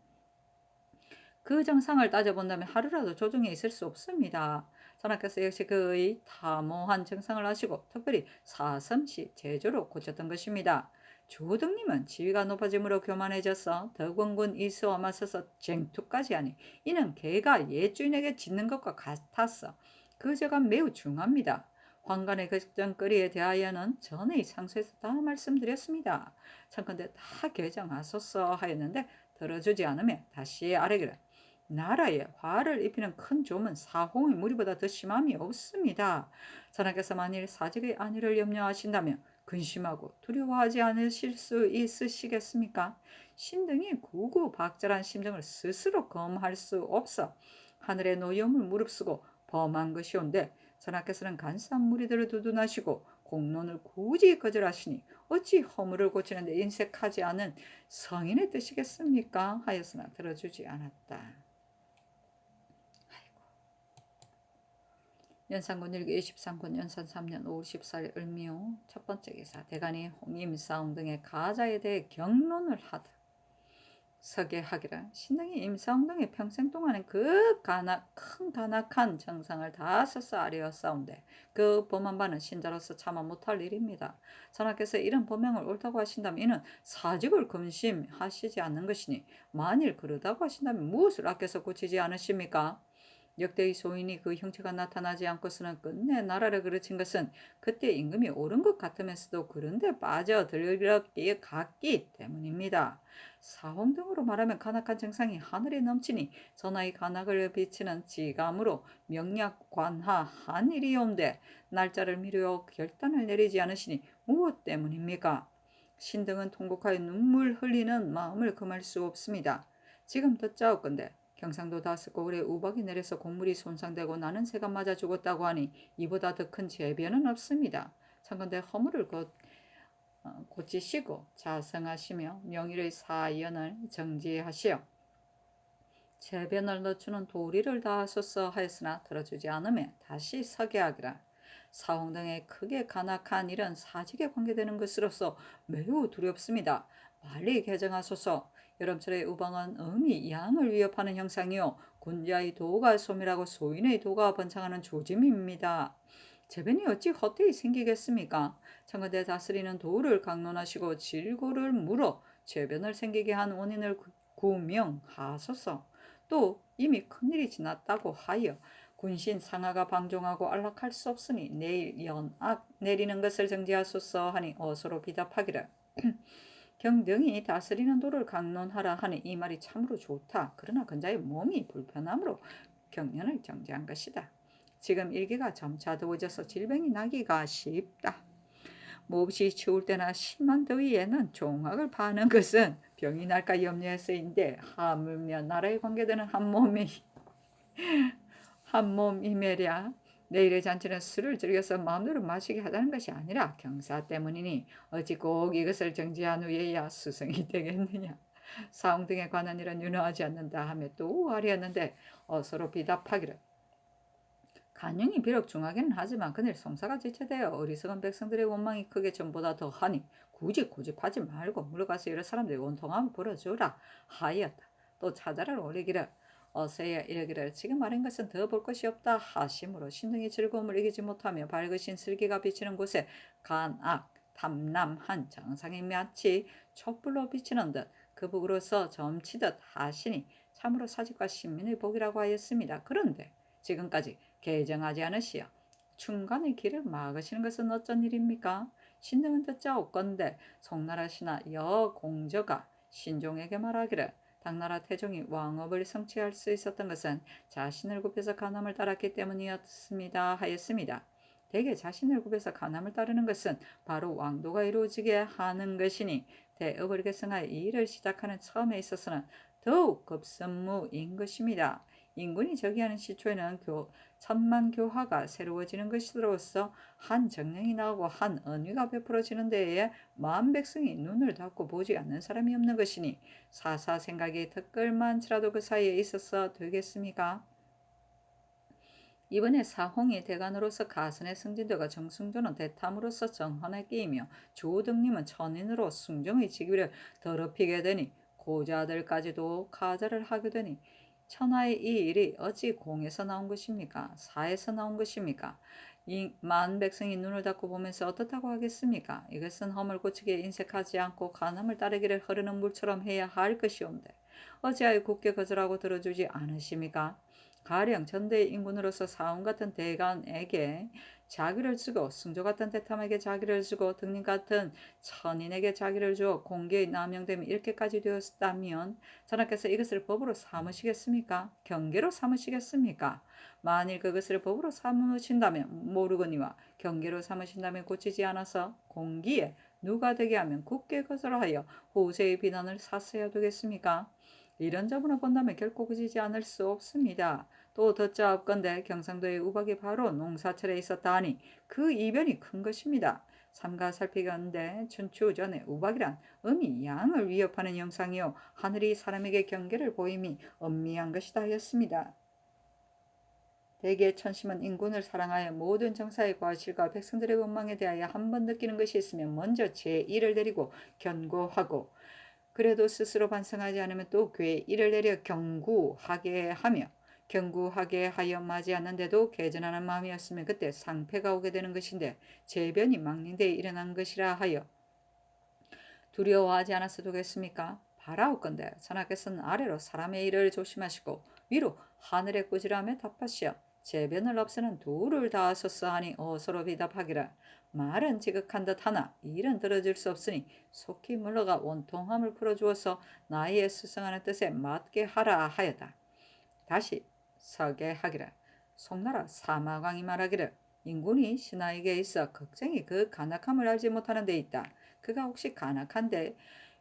그 정상을 따져본다면 하루라도 조정에 있을 수 없습니다. 전하께서 역시 그의 탐호한 정상을 아시고 특별히 사섬시 제조로 고쳤던 것입니다. 조등님은 지위가 높아짐으로 교만해져서 덕원군 이수와 맞서서 쟁투까지 하니 이는 개가 옛주인에게 짖는 것과 같았어. 그 죄가 매우 중합니다. 황간의 걱정거리에 대하여는 전의 상소에서 다 말씀드렸습니다. 참건대 다 개정하소서 하였는데 들어주지 않으며 다시 아뢰기를 나라에 화를 입히는 큰 좀은 사홍의 무리보다 더 심함이 없습니다. 전하께서 만일 사직의 안위를 염려하신다면 근심하고 두려워하지 않으실 수 있으시겠습니까? 신등이 구구박절한 심정을 스스로 검할 수 없어 하늘의 노여움을 무릅쓰고 범한 것이온데 전하께서는 간사한 무리들을 두둔하시고 공론을 굳이 거절하시니 어찌 허물을 고치는데 인색하지 않은 성인의 뜻이겠습니까? 하였으나 들어주지 않았다. 연산군 일기 23군 연산 3년 5월 14일 을미호 첫 번째 기사 대간이 임사홍 등의 가자에 대해 경론을 하다 서게 하기를 신등이 임사홍 등의 평생 동안에 그 큰 간악한 정상을 다 써서 아뢰었사온데 그 범한 바는 신자로서 차마 못할 일입니다. 전하께서 이런 범행을 옳다고 하신다면 이는 사직을 근심하시지 않는 것이니 만일 그러다고 하신다면 무엇을 아껴서 고치지 않으십니까? 역대의 소인이 그 형체가 나타나지 않고서는 끝내 나라를 그르친 것은 그때 임금이 옳은 것 같으면서도 그런데 빠져들었기에 같기 때문입니다. 사홍 등으로 말하면 간악한 정상이 하늘에 넘치니 전하의 간악을 비치는 지감으로 명약 관하 한일이온데 날짜를 미루어 결단을 내리지 않으시니 무엇 때문입니까? 신등은 통곡하여 눈물 흘리는 마음을 금할 수 없습니다. 지금 듣자옵건대 경상도 다섯고을에 우박이 내려서 곡물이 손상되고 나는 새가 맞아 죽었다고 하니 이보다 더 큰 재변은 없습니다. 참건대 허물을 고치시고 자성하시며 명의의 사연을 정지하시어 재변을 늦추는 도리를 다하소서 하였으나 들어주지 않으며 다시 서게 하기라. 사홍 등의 크게 간악한 일은 사직에 관계되는 것으로서 매우 두렵습니다. 빨리 개정하소서. 여름철의 우방은 음이 양을 위협하는 형상이요 군자의 도가 소멸하고 소인의 도가 번창하는 조짐입니다. 재변이 어찌 헛되이 생기겠습니까? 청와대 다스리는 도를 강론하시고 질고를 물어 재변을 생기게 한 원인을 구명하소서. 또 이미 큰일이 지났다고 하여 군신 상하가 방종하고 안락할 수 없으니 내일 연악 내리는 것을 정지하소서 하니 어서로 비답하기를 경등이 다스리는 도를 강론하라 하니 이 말이 참으로 좋다. 그러나 근자의 몸이 불편함으로 경련을 정지한 것이다. 지금 일기가 점차 더워져서 질병이 나기가 쉽다. 몹시 추울 때나 심한 더위에는 종학을 파는 것은 병이 날까 염려해서인데 하물며 나라에 관계되는 한 몸이매랴. 내일의 잔치는 술을 즐겨서 마음대로 마시게 하자는 것이 아니라 경사 때문이니 어찌 꼭 이것을 정지한 후에야 수성이 되겠느냐. 사홍 등에 관한 일은 윤허하지 않는다 하며 또 아뢰었는데 어서로 비답하기를 간용이 비록 중하기는 하지만 그늘 송사가 지체되어 어리석은 백성들의 원망이 크게 전보다 더하니 굳이 고집하지 말고 물러가서 여러 사람들이 원통함을 벌어주라 하였다. 또 차자를 올리기를 어서야 이르기를 지금 말한 것은 더 볼 것이 없다 하심으로 신등이 즐거움을 이기지 못하며 밝으신 슬기가 비치는 곳에 간악 탐람한 정상이 마치 촛불로 비치는 듯 그 북으로서 점치듯 하시니 참으로 사직과 신민의 복이라고 하였습니다. 그런데 지금까지 개정하지 않으시어 충간의 길을 막으시는 것은 어쩐 일입니까? 신등은 듣자옵건대 송나라 신하 여공저가 신종에게 말하기를 당나라 태종이 왕업을 성취할 수 있었던 것은 자신을 굽혀서 간암을 따랐기 때문이었습니다 하였습니다. 대개 자신을 굽혀서 간암을 따르는 것은 바로 왕도가 이루어지게 하는 것이니 대업을 계승하여 이 일을 시작하는 처음에 있어서는 더욱 급선무인 것입니다. 인군이 저기하는 시초에는 천만 교화가 새로워지는 것으로서 한 정령이 나오고 한 언위가 베풀어지는 데에 만 백성이 눈을 닫고 보지 않는 사람이 없는 것이니 사사 생각이 덧글만치라도 그 사이에 있어서 되겠습니까? 이번에 사홍이 대간으로서 가선에 승진되고 정승조는 대탐으로서 정헌에 끼이며 조등님은 천인으로 숭정의 직위를 더럽히게 되니 고자들까지도 가자를 하게 되니 천하의 이 일이 어찌 공에서 나온 것입니까? 사에서 나온 것입니까? 이 만 백성이 눈을 닫고 보면서 어떻다고 하겠습니까? 이것은 허물 고치게 인색하지 않고 간함을 따르기를 흐르는 물처럼 해야 할 것이온데 어찌하여 굳게 거절하고 들어주지 않으십니까? 가령 전대의 인군으로서 사원 같은 대간에게 자기를 주고 승조 같은 대탐에게 자기를 주고 등림 같은 천인에게 자기를 주어 공개의 남용됨이 이렇게까지 되었다면 전하께서 이것을 법으로 삼으시겠습니까? 경계로 삼으시겠습니까? 만일 그것을 법으로 삼으신다면 모르거니와 경계로 삼으신다면 고치지 않아서 공기에 누가 되게 하면 굳게 거절하여 호세의 비난을 샀어야 되겠습니까? 이런 점으로 본다면 결코 그치지 않을 수 없습니다. 또 듣자옵건대 경상도의 우박이 바로 농사철에 있었다 하니 그 이변이 큰 것입니다. 삼가 살피건대 춘추 전에 우박이란 음이 양을 위협하는 형상이요 하늘이 사람에게 경계를 보임이 엄미한 것이다 하였습니다. 대개 천심은 인군을 사랑하여 모든 정사의 과실과 백성들의 원망에 대하여 한 번 느끼는 것이 있으면 먼저 제1을 내리고 견고하고 그래도 스스로 반성하지 않으면 또 괴 이를 내려 경구하게 하며 경구하게 하여 맞이 않는데도 개전하는 마음이었으면 그때 상패가 오게 되는 것인데 재변이 망령되이 일어난 것이라 하여 두려워하지 않았어도 겠습니까? 바라옵건대 전하께서는 아래로 사람의 일을 조심하시고 위로 하늘에 꾸지람에 답하시어 재변을 없애는 도를 다하소서 하니 어서로 비답하기를 말은 지극한 듯 하나 일은 들어줄 수 없으니 속히 물러가 원통함을 풀어주어서 나의 수성하는 뜻에 맞게 하라 하였다. 다시 서게 하기를 송나라 사마광이 말하기를 인군이 신하에게 있어 걱정이 그 간악함을 알지 못하는 데 있다. 그가 혹시 간악한데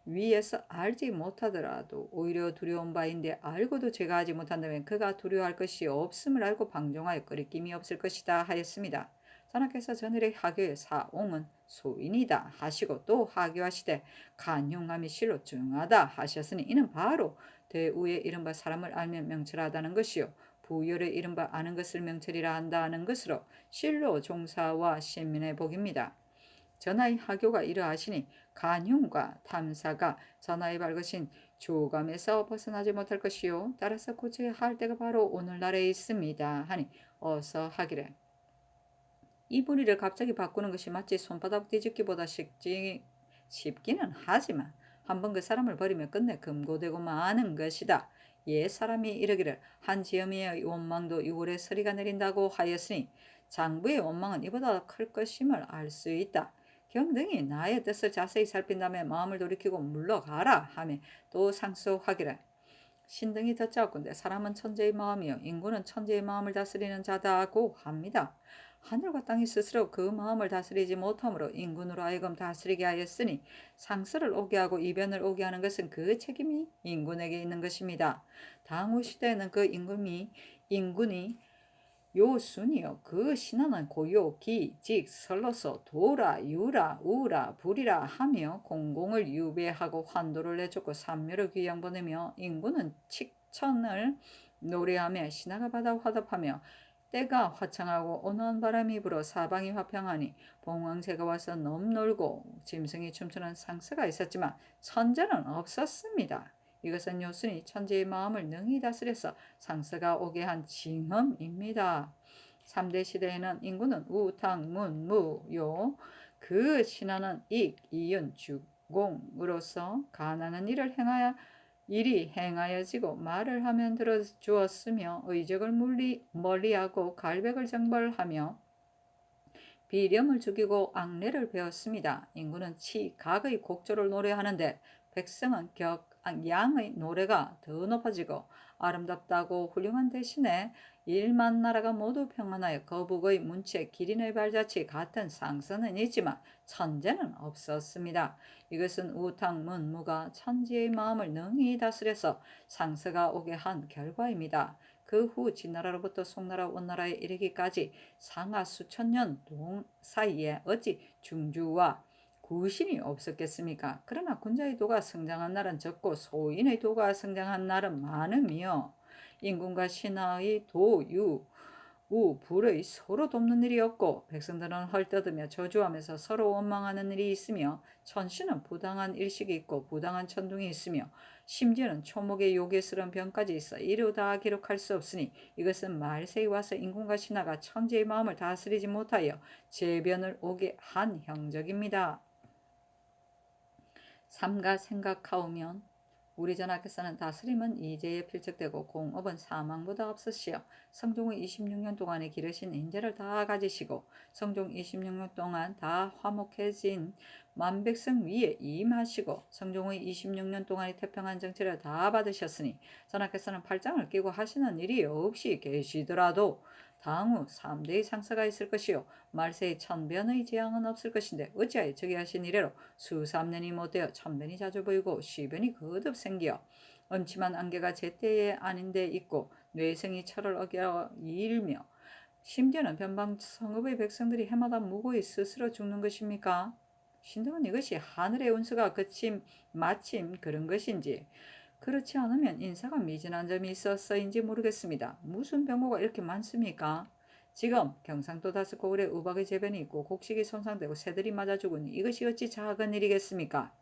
위에서 알지 못하더라도 오히려 두려운 바인데 알고도 제가 하지 못한다면 그가 두려워할 것이 없음을 알고 방종하여 거리낌이 없을 것이다 하였습니다. 전하께서 전일의 하교의 사옹은 소인이다 하시고 또 하교하시되 간용함이 실로 중하다 하셨으니 이는 바로 대우의 이른바 사람을 알면 명철하다는 것이요 부열의 이른바 아는 것을 명철이라 한다는 것으로 실로 종사와 신민의 복입니다. 전하의 하교가 이러하시니 간흉과 탐사가 전하의 밝으신 조감에서 벗어나지 못할 것이요 따라서 고쳐야 할 때가 바로 오늘날에 있습니다 하니 어서 하기를 이 부리를 갑자기 바꾸는 것이 마치 손바닥 뒤집기보다 쉽기는 하지만 한번 그 사람을 버리면 끝내 금고되고 마는 것이다. 옛 사람이 이르기를 한 지엄이의 원망도 6월에 서리가 내린다고 하였으니 장부의 원망은 이보다 클 것임을 알 수 있다. 경등이 나의 뜻을 자세히 살핀 다음에 마음을 돌이키고 물러가라 하며 또 상소하기를 신등이 듣자하건대 사람은 천재의 마음이요 인구는 천재의 마음을 다스리는 자다고 합니다. 하늘과 땅이 스스로 그 마음을 다스리지 못함으로 인군으로 하여금 다스리게 하였으니 상서를 오게 하고 이변을 오게 하는 것은 그 책임이 인군에게 있는 것입니다. 당후 시대에는 그 인군이 요순이요 그 신하는 고요 기직 설로서 도라 유라 우라 불이라 하며 공공을 유배하고 환도를 내줬고 삼묘를 귀양 보내며 인군은 칙천을 노래하며 신하가 받아 화답하며 때가 화창하고 온화한 바람이 불어 사방이 화평하니 봉황새가 와서 넘놀고 짐승이 춤추는 상서가 있었지만 천재는 없었습니다. 이것은 요순이 천재의 마음을 능히 다스려서 상서가 오게 한 징험입니다. 3대 시대에는 인구는 우탕, 문, 무, 요, 그 신하는 익, 이윤, 주공으로서 가난한 일이 행하여지고 말을 하면 들어주었으며 의적을 멀리하고 갈백을 정벌하며 비렴을 죽이고 앙례를 배웠습니다. 인구는 각의 곡조를 노래하는데 백성은 양의 노래가 더 높아지고 아름답다고 훌륭한 대신에 일만 나라가 모두 평안하여 거북의 문체 기린의 발자취 같은 상서는 있지만 천재는 없었습니다. 이것은 우탕문무가 천지의 마음을 능히 다스려서 상서가 오게 한 결과입니다. 그 후 진나라로부터 송나라 원나라에 이르기까지 상하 수천 년 사이에 어찌 중주와 구신이 없었겠습니까? 그러나 군자의 도가 성장한 날은 적고 소인의 도가 성장한 날은 많으며 인군과 신하의 도, 불의 서로 돕는 일이 없고 백성들은 헐떠들며 저주하면서 서로 원망하는 일이 있으며 천시는 부당한 일식이 있고 부당한 천둥이 있으며 심지어는 초목의 요괴스러운 병까지 있어 이루 다 기록할 수 없으니 이것은 말세에 와서 인군과 신하가 천지의 마음을 다스리지 못하여 재변을 오게 한 형적입니다. 삼가 생각하오면 우리 전하께서는 다스림은 이제에 필적되고 공업은 사망보다 없으시어 성종 26년 동안에 기르신 인재를 다 가지시고 성종 26년 동안 다 화목해진 만백성 위에 임하시고 성종의 26년 동안의 태평한 정치를 다 받으셨으니 전하께서는 팔짱을 끼고 하시는 일이 없이 계시더라도 당후 3대의 상사가 있을 것이요 말세의 천변의 재앙은 없을 것인데 어찌하여 저기 하신 이래로 수삼년이 못되어 천변이 자주 보이고 시변이 거듭 생기어 엄침한 안개가 제때에 아닌데 있고 뇌성이 철을 어겨 일며 심지어는 변방 성읍의 백성들이 해마다 무고히 스스로 죽는 것입니까? 신등은 이것이 하늘의 운수가 그침 마침 그런 것인지 그렇지 않으면 인사가 미진한 점이 있어서인지 모르겠습니다. 무슨 병고가 이렇게 많습니까? 지금 경상도 다섯고을에 우박의 재변이 있고 곡식이 손상되고 새들이 맞아 죽으니 이것이 어찌 작은 일이겠습니까?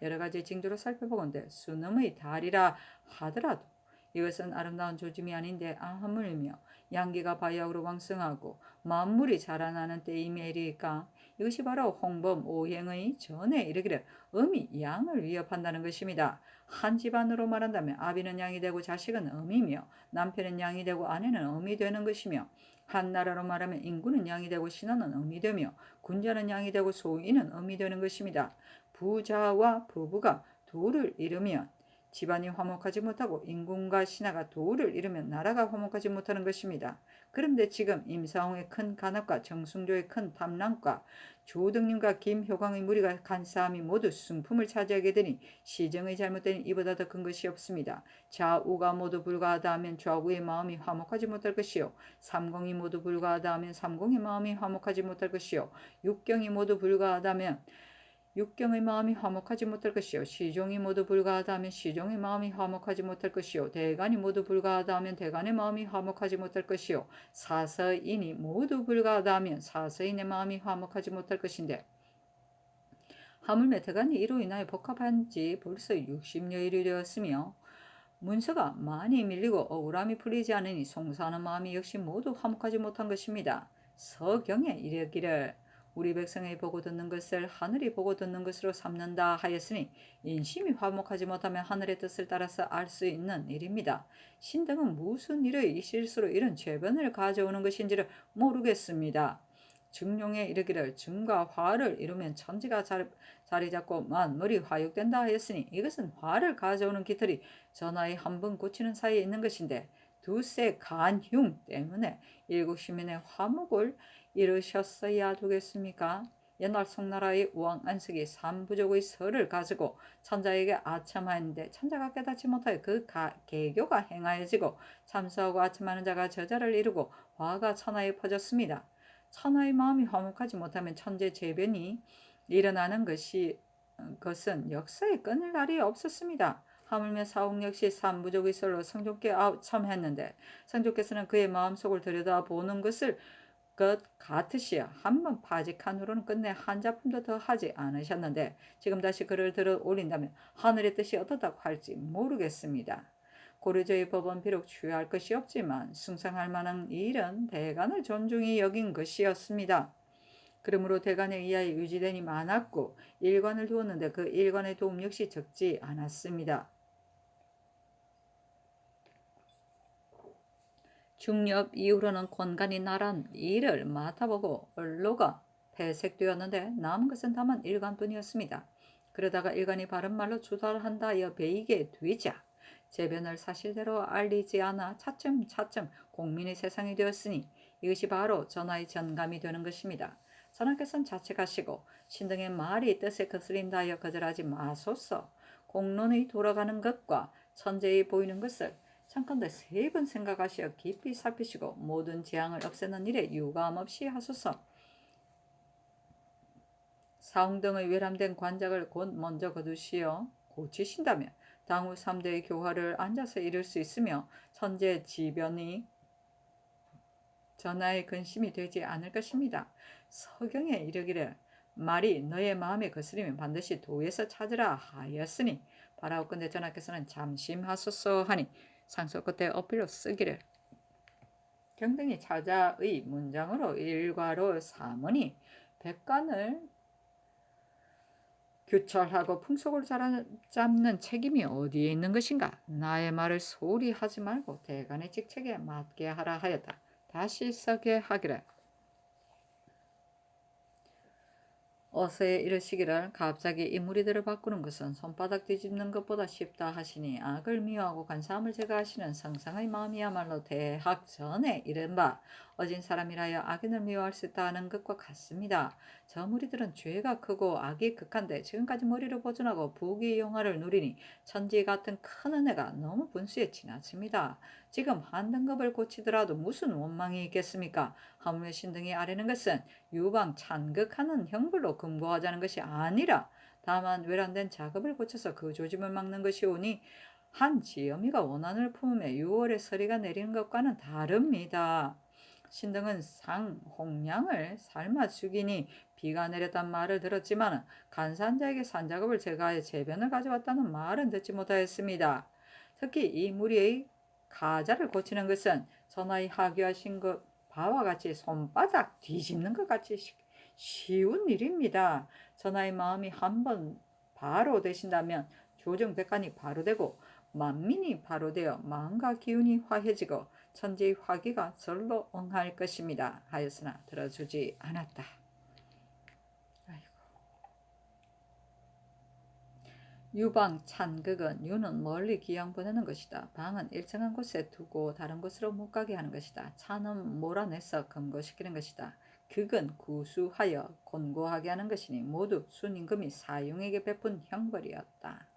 여러 가지 징조로 살펴보건대 수놈의 달이라 하더라도 이것은 아름다운 조짐이 아닌데 하물며 양기가 바야흐로 왕성하고 만물이 자라나는 때임이리까 이것이 바로 홍범 오행의 전에 이르기를 음이 양을 위협한다는 것입니다. 한 집안으로 말한다면 아비는 양이 되고 자식은 음이며 남편은 양이 되고 아내는 음이 되는 것이며 한 나라로 말하면 인구는 양이 되고 신하는 음이 되며 군자는 양이 되고 소인은 음이 되는 것입니다. 부자와 부부가 도를 이루면 집안이 화목하지 못하고 인군과 신하가 도를 이루면 나라가 화목하지 못하는 것입니다. 그런데 지금 임사홍의 큰 간압과 정승조의 큰 탐랑과 조등님과 김효광의 무리가 간싸움이 모두 승품을 차지하게 되니 시정의 잘못된 이보다 더 큰 것이 없습니다. 좌우가 모두 불가하다 하면 좌우의 마음이 화목하지 못할 것이요 삼공이 모두 불가하다 하면 삼공의 마음이 화목하지 못할 것이요 육경이 모두 불가하다 하면 육경의 마음이 화목하지 못할 것이요 시종이 모두 불가하다 하면 시종의 마음이 화목하지 못할 것이요 대간이 모두 불가하다 하면 대간의 마음이 화목하지 못할 것이요 사서인이 모두 불가하다 하면 사서인의 마음이 화목하지 못할 것인데 하물며 대간이 이로 인하여 복합한 지 벌써 60여일이 되었으며 문서가 많이 밀리고 억울함이 풀리지 않으니 송사하는 마음이 역시 모두 화목하지 못한 것입니다. 서경에 이르기를 우리 백성이 보고 듣는 것을 하늘이 보고 듣는 것으로 삼는다 하였으니 인심이 화목하지 못하면 하늘의 뜻을 따라서 알 수 있는 일입니다. 신등은 무슨 일의 실수로 이런 죄변을 가져오는 것인지를 모르겠습니다. 증용에 이르기를 증과 화를 이루면 천지가 자리 잡고 만물이 화육된다 하였으니 이것은 화를 가져오는 깃털이 전하의 한 번 고치는 사이에 있는 것인데 두세 간흉 때문에 일곱 시민의 화목을 이루셨어야 되겠습니까? 옛날 송나라의 우왕 안석이 삼부족의 설을 가지고 천자에게 아첨하였는데 천자가 깨닫지 못하여 그 개교가 행하여지고 참수하고 아첨하는 자가 저자를 이루고 화가 천하에 퍼졌습니다. 천하의 마음이 화목하지 못하면 천재 재변이 일어나는 것은 역사에 끊을 날이 없었습니다. 하물며 사홍 역시 삼부족의 설로 성조께 아첨했는데 성조께서는 그의 마음속을 들여다보는 것을 것 같으시어 한번 파직한 후로는 끝내 한 작품도 더 하지 않으셨는데 지금 다시 그를 들어 올린다면 하늘의 뜻이 어떻다고 할지 모르겠습니다. 고려저의 법은 비록 취할 것이 없지만 승상할 만한 일은 대간을 존중히 여긴 것이었습니다. 그러므로 대간에 의하여 유지된이 많았고 일관을 두었는데 그 일관의 도움 역시 적지 않았습니다. 중엽 이후로는 권간이 나란 일을 맡아보고 언로가 폐색되었는데 남은 것은 다만 일관뿐이었습니다. 그러다가 일관이 바른 말로 주달한다 하여 베이게 되자 재변을 사실대로 알리지 않아 차츰차츰 공민의 세상이 되었으니 이것이 바로 전하의 전감이 되는 것입니다. 전하께서는 자책하시고 신등의 말이 뜻에 거스린다 하여 거절하지 마소서. 공론의 돌아가는 것과 천재의 보이는 것을 잠깐더 3번 생각하시어 깊이 살피시고 모든 재앙을 없애는 일에 유감 없이 하소서. 사홍 등의 외람된 관작을 곧 먼저 거두시어 고치신다면 당후 3대의 교화를 앉아서 이룰 수 있으며 천재 지변이 전하의 근심이 되지 않을 것입니다. 서경에 이르기를 말이 너의 마음에 거스리면 반드시 도에서 찾으라 하였으니 바라옵건대 전하께서는 잠심하소서 하니 상소 끝에 어필로 쓰기를 경등이 차자의 문장으로 일과로 삼으니 백관을 규철하고 풍속을 잡는 책임이 어디에 있는 것인가? 나의 말을 소홀히 하지 말고 대간의 직책에 맞게 하라 하였다. 다시 서게 하기를 어서에 이르시기를 갑자기 이 무리들을 바꾸는 것은 손바닥 뒤집는 것보다 쉽다 하시니 악을 미워하고 간사함을 제거하시는 성상의 마음이야말로 대학 전에 이른바 어진 사람이라여 악인을 미워할 수 있다는 것과 같습니다. 저 무리들은 죄가 크고 악이 극한데 지금까지 머리를 보존하고 부귀 영화를 누리니 천지 같은 큰 은혜가 너무 분수에 지나칩니다. 지금 한 등급을 고치더라도 무슨 원망이 있겠습니까? 하물며 신등이 아뢰는 것은 유방 찬극하는 형벌로 금고하자는 것이 아니라 다만 외람된 작업을 고쳐서 그 조짐을 막는 것이오니 한 지엄이가 원한을 품으며 6월에 서리가 내리는 것과는 다릅니다. 신등은 홍량을 삶아 죽이니 비가 내렸단 말을 들었지만 간산자에게 산작업을 제거하여 재변을 가져왔다는 말은 듣지 못하였습니다. 특히 이 무리의 가자를 고치는 것은 전하의 하교하신 것 바와 같이 손바닥 뒤집는 것 같이 쉬운 일입니다. 전하의 마음이 한번 바로 되신다면 조정백관이 바로 되고 만민이 바로 되어 마음과 기운이 화해지고 천지의 화기가 절로 응할 것입니다. 하였으나 들어주지 않았다. 유방 찬극은 유는 멀리 기양 보내는 것이다. 방은 일정한 곳에 두고 다른 곳으로 못 가게 하는 것이다. 찬은 몰아내서 금고시키는 것이다. 극은 구수하여 곤고하게 하는 것이니 모두 순임금이 사용에게 베푼 형벌이었다.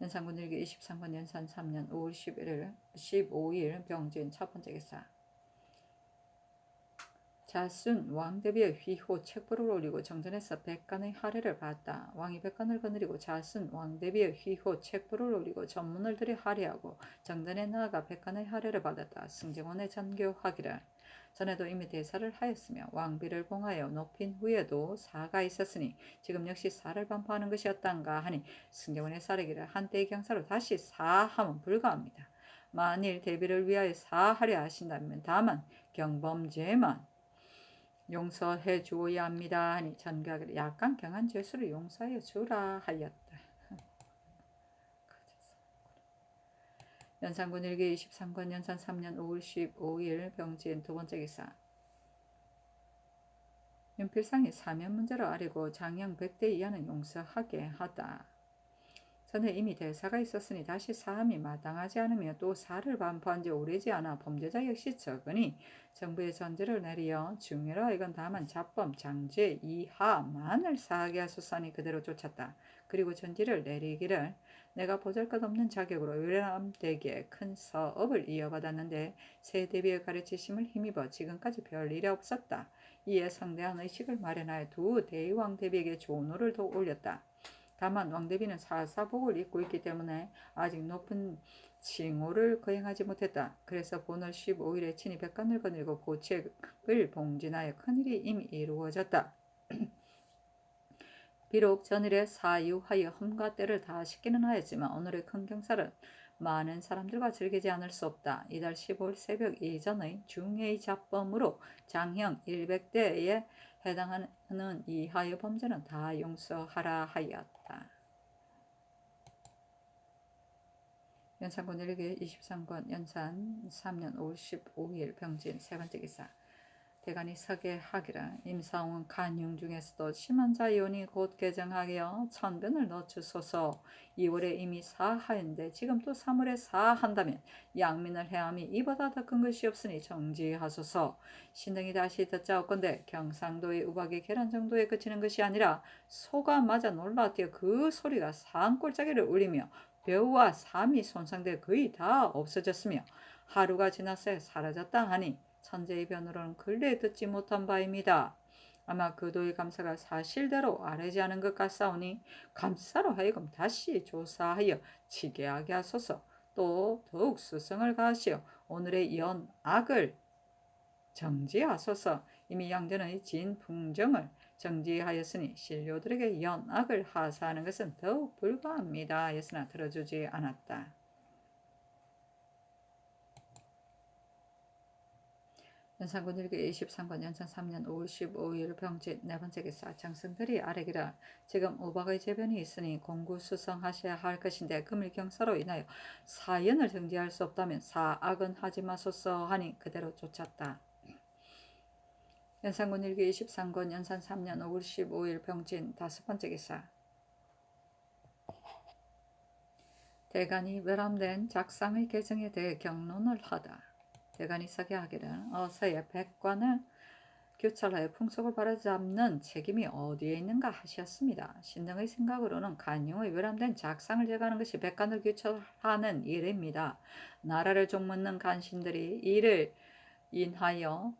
연산군 일기 23권 연산 3년 5월 15일 병진 첫 번째 기사. 자순 왕대비의 휘호 책부를 올리고 정전에서 백관의 할애를 받았다. 왕이 백관을 거느리고 자순 왕대비의 휘호 책부를 올리고 전문을 들여 할애하고 정전에 나아가 백관의 할애를 받았다. 승정원에 전교하기를 전에도 이미 대사를 하였으며 왕비를 봉하여 높인 후에도 사가 있었으니 지금 역시 사를 반포하는 것이었단가 하니 승정원의 사례기를 한때의 경사로 다시 사하면 불가합니다. 만일 대비를 위하여 사하려 하신다면 다만 경범죄만 용서해 주어야 합니다 하니 전교하기를 약간 경한 죄수를 용서하여 주라 하였다. 연산군 일기 23권 연산 3년 5월 15일 병진 두 번째 기사. 윤필상이 사면 문제로 아뢰고 장형 100대 이하는 용서하게 하다. 전에 이미 대사가 있었으니 다시 사함이 마땅하지 않으며 또 사를 반포한 지 오래지 않아 범죄자 역시 적으니 정부의 전제를 내리어 중요로 하여금 다만 자범 장죄 이하만을 사하게 하소서니 그대로 쫓았다. 그리고 전지를 내리기를 내가 보잘것없는 자격으로 외람되게 큰 사업을 이어받았는데 새 대비의 가르치심을 힘입어 지금까지 별일이 없었다. 이에 성대한 의식을 마련하여 두 대왕 대비에게 조노를 더 올렸다. 다만 왕대비는 사사복을 입고 있기 때문에 아직 높은 칭호를 거행하지 못했다. 그래서 본월 15일에 친히 백관을 거느리고 고책을 봉진하여 큰일이 이미 이루어졌다. 비록 전일에 사유하여 험과 때를 다 씻기는 하였지만 오늘의 큰 경사를 많은 사람들과 즐기지 않을 수 없다. 이달 15일 새벽 이전의 중의 잡범으로 장형 100대에 해당하는 이하의 범죄는 다 용서하라 하였다. 연산군 일기 23권 연산 3년 5월 15일 병진 세 번째 기사. 대간이 서게 하기를 임사홍은 간용 중에서도 심한 자연이 곧 개정하여 천변을 넣어주소서. 2월에 이미 사하였는데 지금 또 3월에 사한다면 양민을 해함이 이보다 더 큰 것이 없으니 정지하소서. 신등이 다시 듣자옵건대 경상도의 우박이 계란 정도에 그치는 것이 아니라 소가 맞아 놀라뛰어 그 소리가 산골짜기를 울리며 벼와 삶이 손상돼 거의 다 없어졌으며 하루가 지나서 사라졌다 하니 천재의 변으로는 근래에 듣지 못한 바입니다. 아마 그도의 감사가 사실대로 아뢰지 않은 것 같사오니 감사로 하여금 다시 조사하여 지게하게 하소서. 또 더욱 수성을 가하시어 오늘의 연악을 정지하소서. 이미 양전의 진풍정을 정지하였으니 신료들에게 연악을 하사하는 것은 더욱 불가합니다. 했으나 들어주지 않았다. 연산군 일기 23권 연산 3년 5월 15일 병진 네 번째 기사. 장승들이 아뢰기를 지금 우박의 재변이 있으니 공구수성하셔야 할 것인데 금일경사로 인하여 사연을 정지할 수 없다면 사악은 하지 마소서 하니 그대로 쫓았다. 연산군 일기 23권 연산 3년 5월 15일 병진 다섯 번째 기사. 대간이 외람된 작상의 개정에 대해 경론을 하다. 대간이 서게 하기를 어서의 백관을 교찰하여 풍속을 바로잡는 책임이 어디에 있는가 하셨습니다. 신등의 생각으로는 간용의 외람된 작상을 제거하는 것이 백관을 교찰하는 일입니다. 나라를 종묻는 간신들이 이를 인하여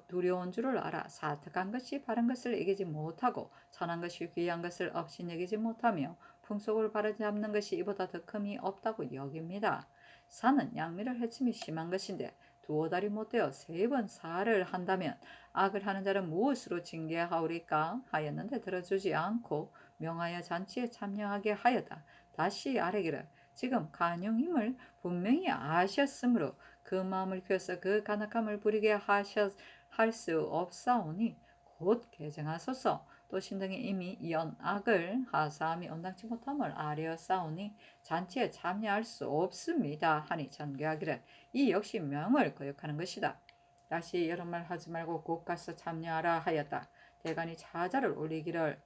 두려운 줄을 알아 사특한 것이 바른 것을 이기지 못하고 천한 것이 귀한 것을 없이 여기지 못하며 풍속을 바로잡는 것이 이보다 더 큼이 없다고 여깁니다. 사는 양미를 해침이 심한 것인데 두어 달이 못되어 3번 사를 한다면 악을 하는 자는 무엇으로 징계하오리까 하였는데 들어주지 않고 명하여 잔치에 참여하게 하였다. 다시 아뢰기를 지금 간용임을 분명히 아셨으므로 그 마음을 키워서 그 간악함을 부리게 할 수 없사오니 곧 개정하소서. 또 신등이 이미 연악을 하사함이 온당치 못함을 아뢰었사오니 잔치에 참여할 수 없습니다 하니 전개하기를 이 역시 명을 거역하는 것이다. 다시 여러 말 하지 말고 곧 가서 참여하라 하였다. 대간이 차자를 올리기를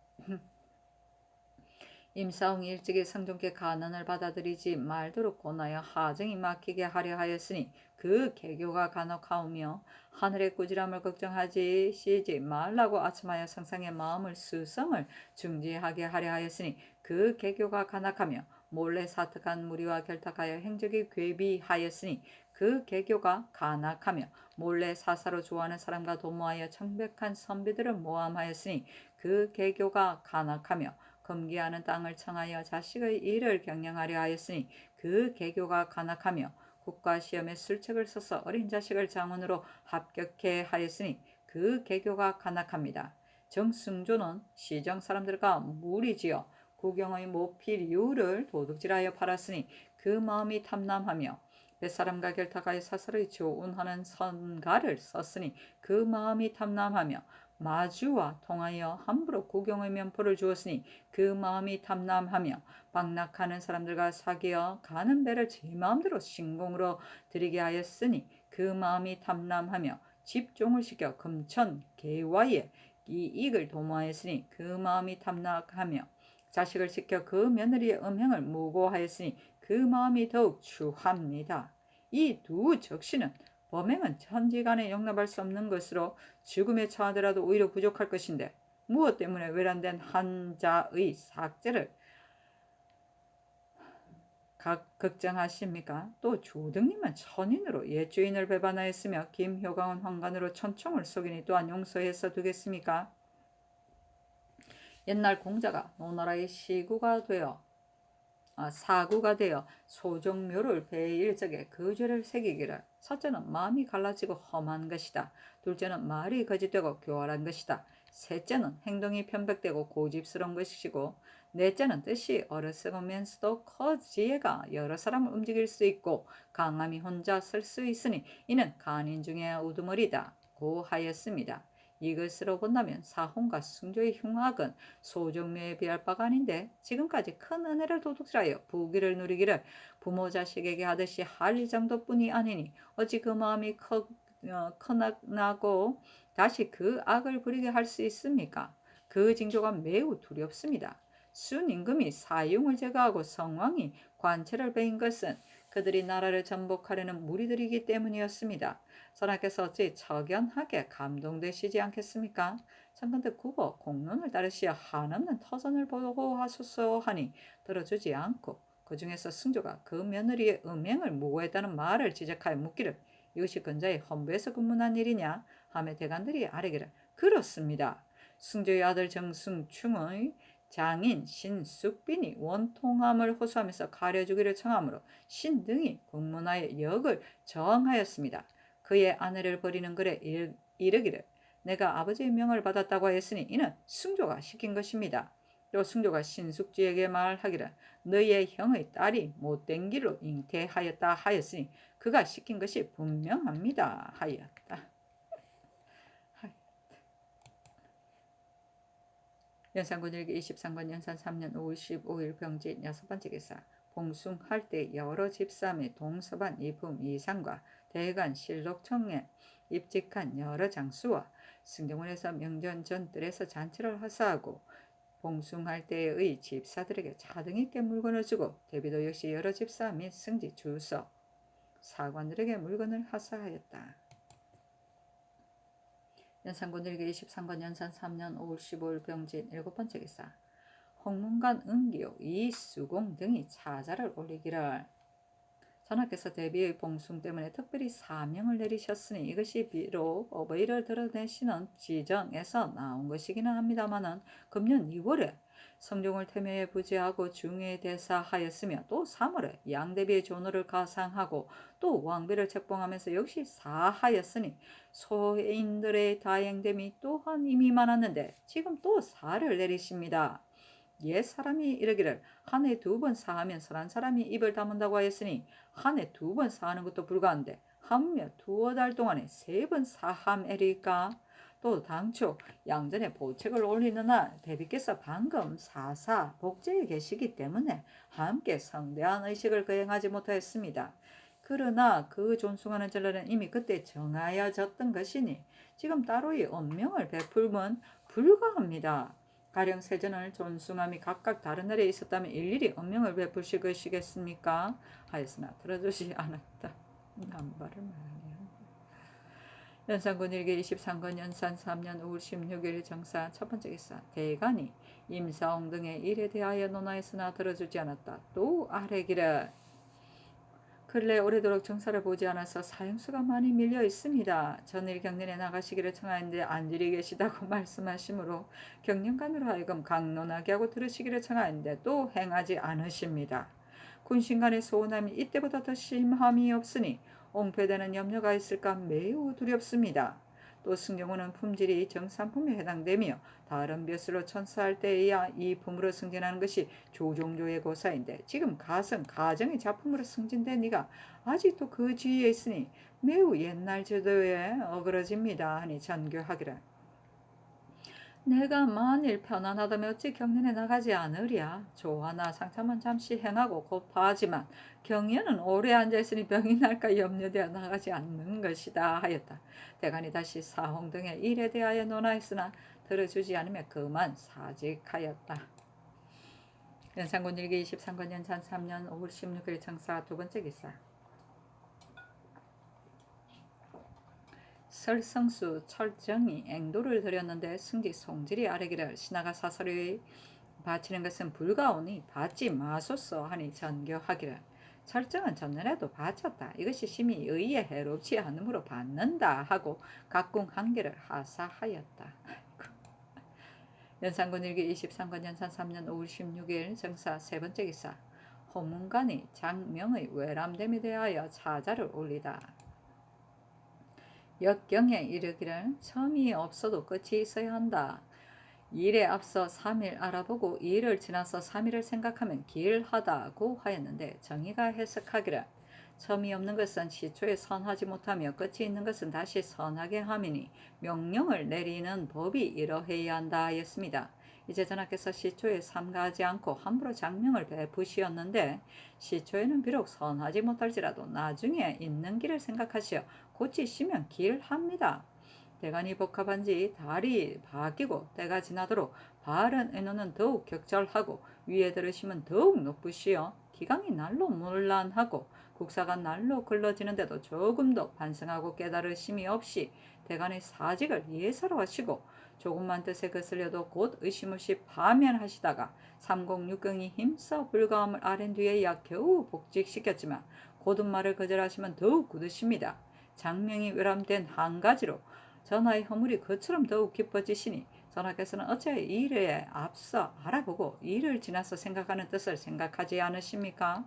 임사홍이 일찍이 성종께 간언을 받아들이지 말도록 권하여 하정이 막히게 하려 하였으니 그 개교가 간혹하오며 하늘의 꾸지람을 걱정하지 말라고 아첨하여 성상의 마음을 수성을 중지하게 하려 하였으니 그 개교가 간악하며 몰래 사특한 무리와 결탁하여 행적이 괴비하였으니 그 개교가 간악하며 몰래 사사로 좋아하는 사람과 도모하여 청백한 선비들을 모함하였으니 그 개교가 간악하며 금기하는 땅을 청하여 자식의 일을 경영하려 하였으니 그 개교가 간악하며 국가시험에 술책을 써서 어린 자식을 장원으로 합격해 하였으니 그 개교가 간악합니다. 정승조는 시정 사람들과 무리지어 구경의 모필유를 도둑질하여 팔았으니 그 마음이 탐남하며 뱃사람과 결탁하여 사설의 조운하는 선가를 썼으니 그 마음이 탐남하며 마주와 통하여 함부로 구경의 면포를 주었으니 그 마음이 탐남하며 방락하는 사람들과 사귀어 가는 배를 제 마음대로 신공으로 들이게 하였으니 그 마음이 탐남하며 집종을 시켜 금천 개와의 이익을 도모하였으니 그 마음이 탐락하며 자식을 시켜 그 며느리의 음행을 무고하였으니 그 마음이 더욱 추합니다. 이 두 적시는 범행은 천지간에 용납할 수 없는 것으로 죽음에 처하더라도 오히려 부족할 것인데 무엇 때문에 외란된 한 자의 삭제를 걱정하십니까? 또 조등님은 천인으로 옛 주인을 배반하였으며 김효강은 황간으로 천총을 속이니 또한 용서해서 두겠습니까? 옛날 공자가 노나라의 사구가 되어 소종묘를 베일 적에 그 죄를 새기기를 첫째는 마음이 갈라지고 험한 것이다. 둘째는 말이 거짓되고 교활한 것이다. 셋째는 행동이 편백되고 고집스러운 것이고 넷째는 뜻이 어리석으면서도 커지애가 여러 사람을 움직일 수 있고 강함이 혼자 설 수 있으니 이는 간인 중에 우두머리다 고 하였습니다. 이것으로 본다면 사홍과 승조의 흉악은 소정묘에 비할 바가 아닌데 지금까지 큰 은혜를 도둑질하여 부귀를 누리기를 부모 자식에게 하듯이 할 정도뿐이 아니니 어찌 그 마음이 커나고 다시 그 악을 부리게 할 수 있습니까? 그 징조가 매우 두렵습니다. 순임금이 사용을 제거하고 성왕이 관체를 베인 것은 그들이 나라를 전복하려는 무리들이기 때문이었습니다. 선하께서 어찌 적연하게 감동되시지 않겠습니까? 청컨대 국어 공론을 따르시어 한없는 터전을 보호하소서 하니 들어주지 않고 그 중에서 승조가 그 며느리의 음행을 무고했다는 말을 지적하여 묻기를 이것이 근자의 헌부에서 근무한 일이냐 하며 대관들이 아뢰기를 그렇습니다. 승조의 아들 정승충의 장인 신숙빈이 원통함을 호소하면서 가려주기를 청하므로 신등이 국문하의 역을 정하였습니다. 그의 아내를 버리는 글에 이르기를 내가 아버지의 명을 받았다고 하였으니 이는 승조가 시킨 것입니다. 또 승조가 신숙지에게 말하기를 너희의 형의 딸이 못된 길로 잉태하였다 하였으니 그가 시킨 것이 분명합니다 하였다. 연산군일기 23권 연산 3년 5월 15일 병진 6번째 기사 봉숭할 때 여러 집사의 동서반 이품 이상과 대관 실록청에 입직한 여러 장수와 승정원에서 명전 전뜰에서 잔치를 하사하고 봉숭할 때의 집사들에게 차등 있게 물건을 주고 대비도 역시 여러 집사 및 승지 주서 사관들에게 물건을 하사하였다. 연산군일기 23권 연산 3년 5월 15일 병진 7번째 기사 홍문관 은기요 이수공 등이 차자를 올리기를 전하께서 대비의 봉숭 때문에 특별히 사명을 내리셨으니 이것이 비록 어버이를 드러내시는 지정에서 나온 것이기는 합니다마는 금년 2월에 성종을 태묘에 부재하고 중에 대사하였으며 또 3월에 양대비의 존호를 가상하고 또 왕비를 책봉하면서 역시 사하였으니 소인들의 다행됨이 또한 이미 많았는데 지금 또 사를 내리십니다. 옛 사람이 이르기를 한 해 2번 사하면 선한 사람이 입을 다문다고 하였으니 한 해 2번 사하는 것도 불가한데 하물며 2달 동안에 3번 사함에리까. 또 당초 양전에 보책을 올리는 날 대비께서 방금 사사 복제에 계시기 때문에 함께 성대한 의식을 거행하지 못하였습니다. 그러나 그 존숭하는 전례는 이미 그때 정하여졌던 것이니 지금 따로의 언명을 베풀면 불가합니다. 가령 세전을 존숭함이 각각 다른 날에 있었다면 일일이 언명을 베푸실 것이겠습니까? 하였으나 들어주지 않았다. 남발을 말하네요. 연산군 일기 23권 연산 3년 5월 16일 정사 첫 번째 기사. 대간이 임사홍 등의 일에 대하여 논하였으나 들어주지 않았다. 또 아래기를 근래 오래도록 정사를 보지 않아서 사형수가 많이 밀려 있습니다. 전일 경련에 나가시기를 청하였는데 안질이 계시다고 말씀하시므로 경련관으로 하여금 강론하게 하고 들으시기를 청하였는데 또 행하지 않으십니다. 군신간의 소원함이 이때보다 더 심함이 없으니 옹패되는 염려가 있을까 매우 두렵습니다. 또 승경호는 품질이 정산품에 해당되며 다른 벼슬로 천사할 때에야 이 품으로 승진하는 것이 조종조의 고사인데 지금 가정의 작품으로 승진된 네가 아직도 그 지위에 있으니 매우 옛날 제도에 어그러집니다 하니 전교하기를 내가 만일 편안하다면 어찌 경련에 나가지 않으랴. 조화나 상참은 잠시 행하고 곧 파하지만 경련은 오래 앉아있으니 병이 날까 염려되어 나가지 않는 것이다 하였다. 대간이 다시 사홍 등의 일에 대하여 논하였으나 들어주지 않으며 그만 사직하였다. 연산군 일기 23권 연산 3년 5월 16일 정사 두 번째 기사. 설성수 철정이 앵도를 드렸는데 승지 송질이 아래기를 신하가 사설이 바치는 것은 불가오니 받지 마소서 하니 전교하기를 철정은 전년에도 바쳤다. 이것이 심히 의에 해롭지 않으므로 받는다 하고 각궁 한계를 하사하였다. 연산군 일기 23권 연산 3년 5월 16일 정사 세 번째 기사. 호문관이 장명의 외람됨에 대하여 차자를 올리다. 역경에 이르기를 첨이 없어도 끝이 있어야 한다. 일에 앞서 3일 알아보고 2일을 지나서 3일을 생각하면 기일하다고 하였는데 정의가 해석하기를 첨이 없는 것은 시초에 선하지 못하며 끝이 있는 것은 다시 선하게 함이니 명령을 내리는 법이 이러해야 한다 하였습니다. 이제 전하께서 시초에 삼가하지 않고 함부로 장명을 베푸시었는데 시초에는 비록 선하지 못할지라도 나중에 있는 길을 생각하시어 고치시면 길합니다. 대간이 복합한지 달이 바뀌고 때가 지나도록 바른 의논은 더욱 격절하고 위에 들으시면 더욱 높으시어 기강이 날로 문란하고 국사가 날로 글러지는데도 조금도 반성하고 깨달으심이 없이 대간의 사직을 예사로 하시고 조금만 뜻에 거슬려도 곧 의심 없이 파면하시다가 3060이 힘써 불가함을 아랜 뒤에야 겨우 복직시켰지만 고든 말을 거절하시면 더욱 굳으십니다. 장명이 외람된 한 가지로 전하의 허물이 그처럼 더욱 깊어지시니 전하께서는 어째 이 일에 앞서 알아보고 이를 지나서 생각하는 뜻을 생각하지 않으십니까?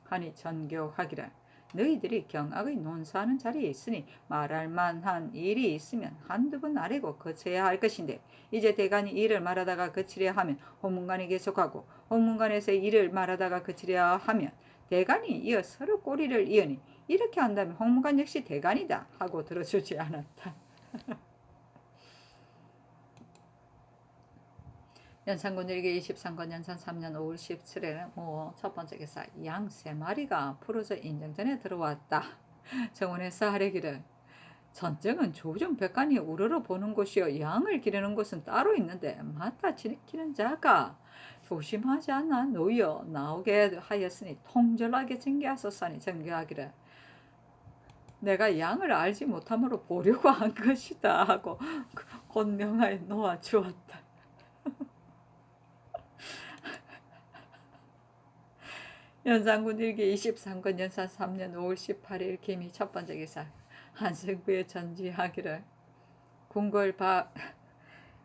하니 전교하기를 너희들이 경악의 논사하는 자리에 있으니 말할 만한 일이 있으면 한두 번 아래고 거쳐야 할 것인데 이제 대간이 일을 말하다가 거치려 하면 호문관이 계속하고 호문관에서 일을 말하다가 거치려 하면 대간이 이어 서로 꼬리를 이으니 이렇게 한다면 홍문관 역시 대간이다 하고 들어주지 않았다. 연산군 일기 23권 연산 3년 5월 17일에 첫 번째 기사 양 3마리가 풀어져 인정전에 들어왔다. 정원에서 하래기를 전쟁은 조정 백관이 우러러 보는 곳이요 양을 기르는 곳은 따로 있는데 맞다 지키는 자가 조심하지 않아 놓여 나오게 하였으니 통절하게 징계하소서니 전교하기를 내가 양을 알지 못함으로 보려고 한 것이다 하고 권명하여 놓아 주었다. 연산군 일기 23권 연산 3년 5월 18일 김이 첫 번째 기사 한승부에 전지하기를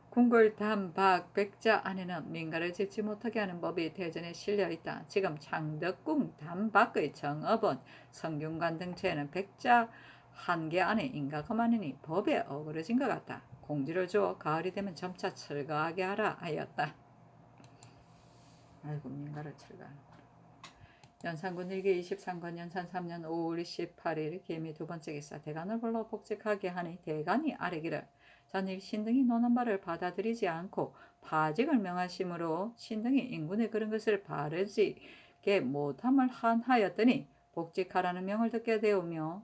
궁궐담박 백자 안에는 민가를 짓지 못하게 하는 법이 대전에 실려있다. 지금 창덕궁 담박의 정업원 성균관 등처에는 백자 한 개 안에 인가가 많으니 법에 어그러진 것 같다. 공지를 주어 가을이 되면 점차 철거하게 하라 하였다. 아이고 민가를 칠가. 연산군 일기 23권 연산 3년 5월 18일 개미 두 번째 기사 대간을 불러 복직하게 하니 대간이 아뢰기를 전일 신등이 논한 바를 받아들이지 않고 파직을 명하심으로 신등이 인군의 그런 것을 바르지게 못함을 한하였더니 복직하라는 명을 듣게 되오며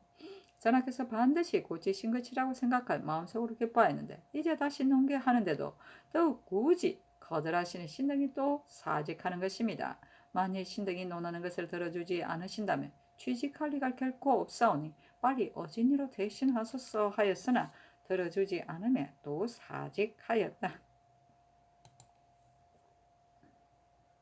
전하께서 반드시 고치신 것이라고 생각할 마음속으로 기뻐하였는데 이제 다시 농계하는데도 더욱 굳이 거절하시는 신등이 또 사직하는 것입니다. 만일 신등이 논하는 것을 들어주지 않으신다면 취직할 리가 결코 없사오니 빨리 어진이로 대신하소서 하였으나 들어주지 않으며 또 사직하였다.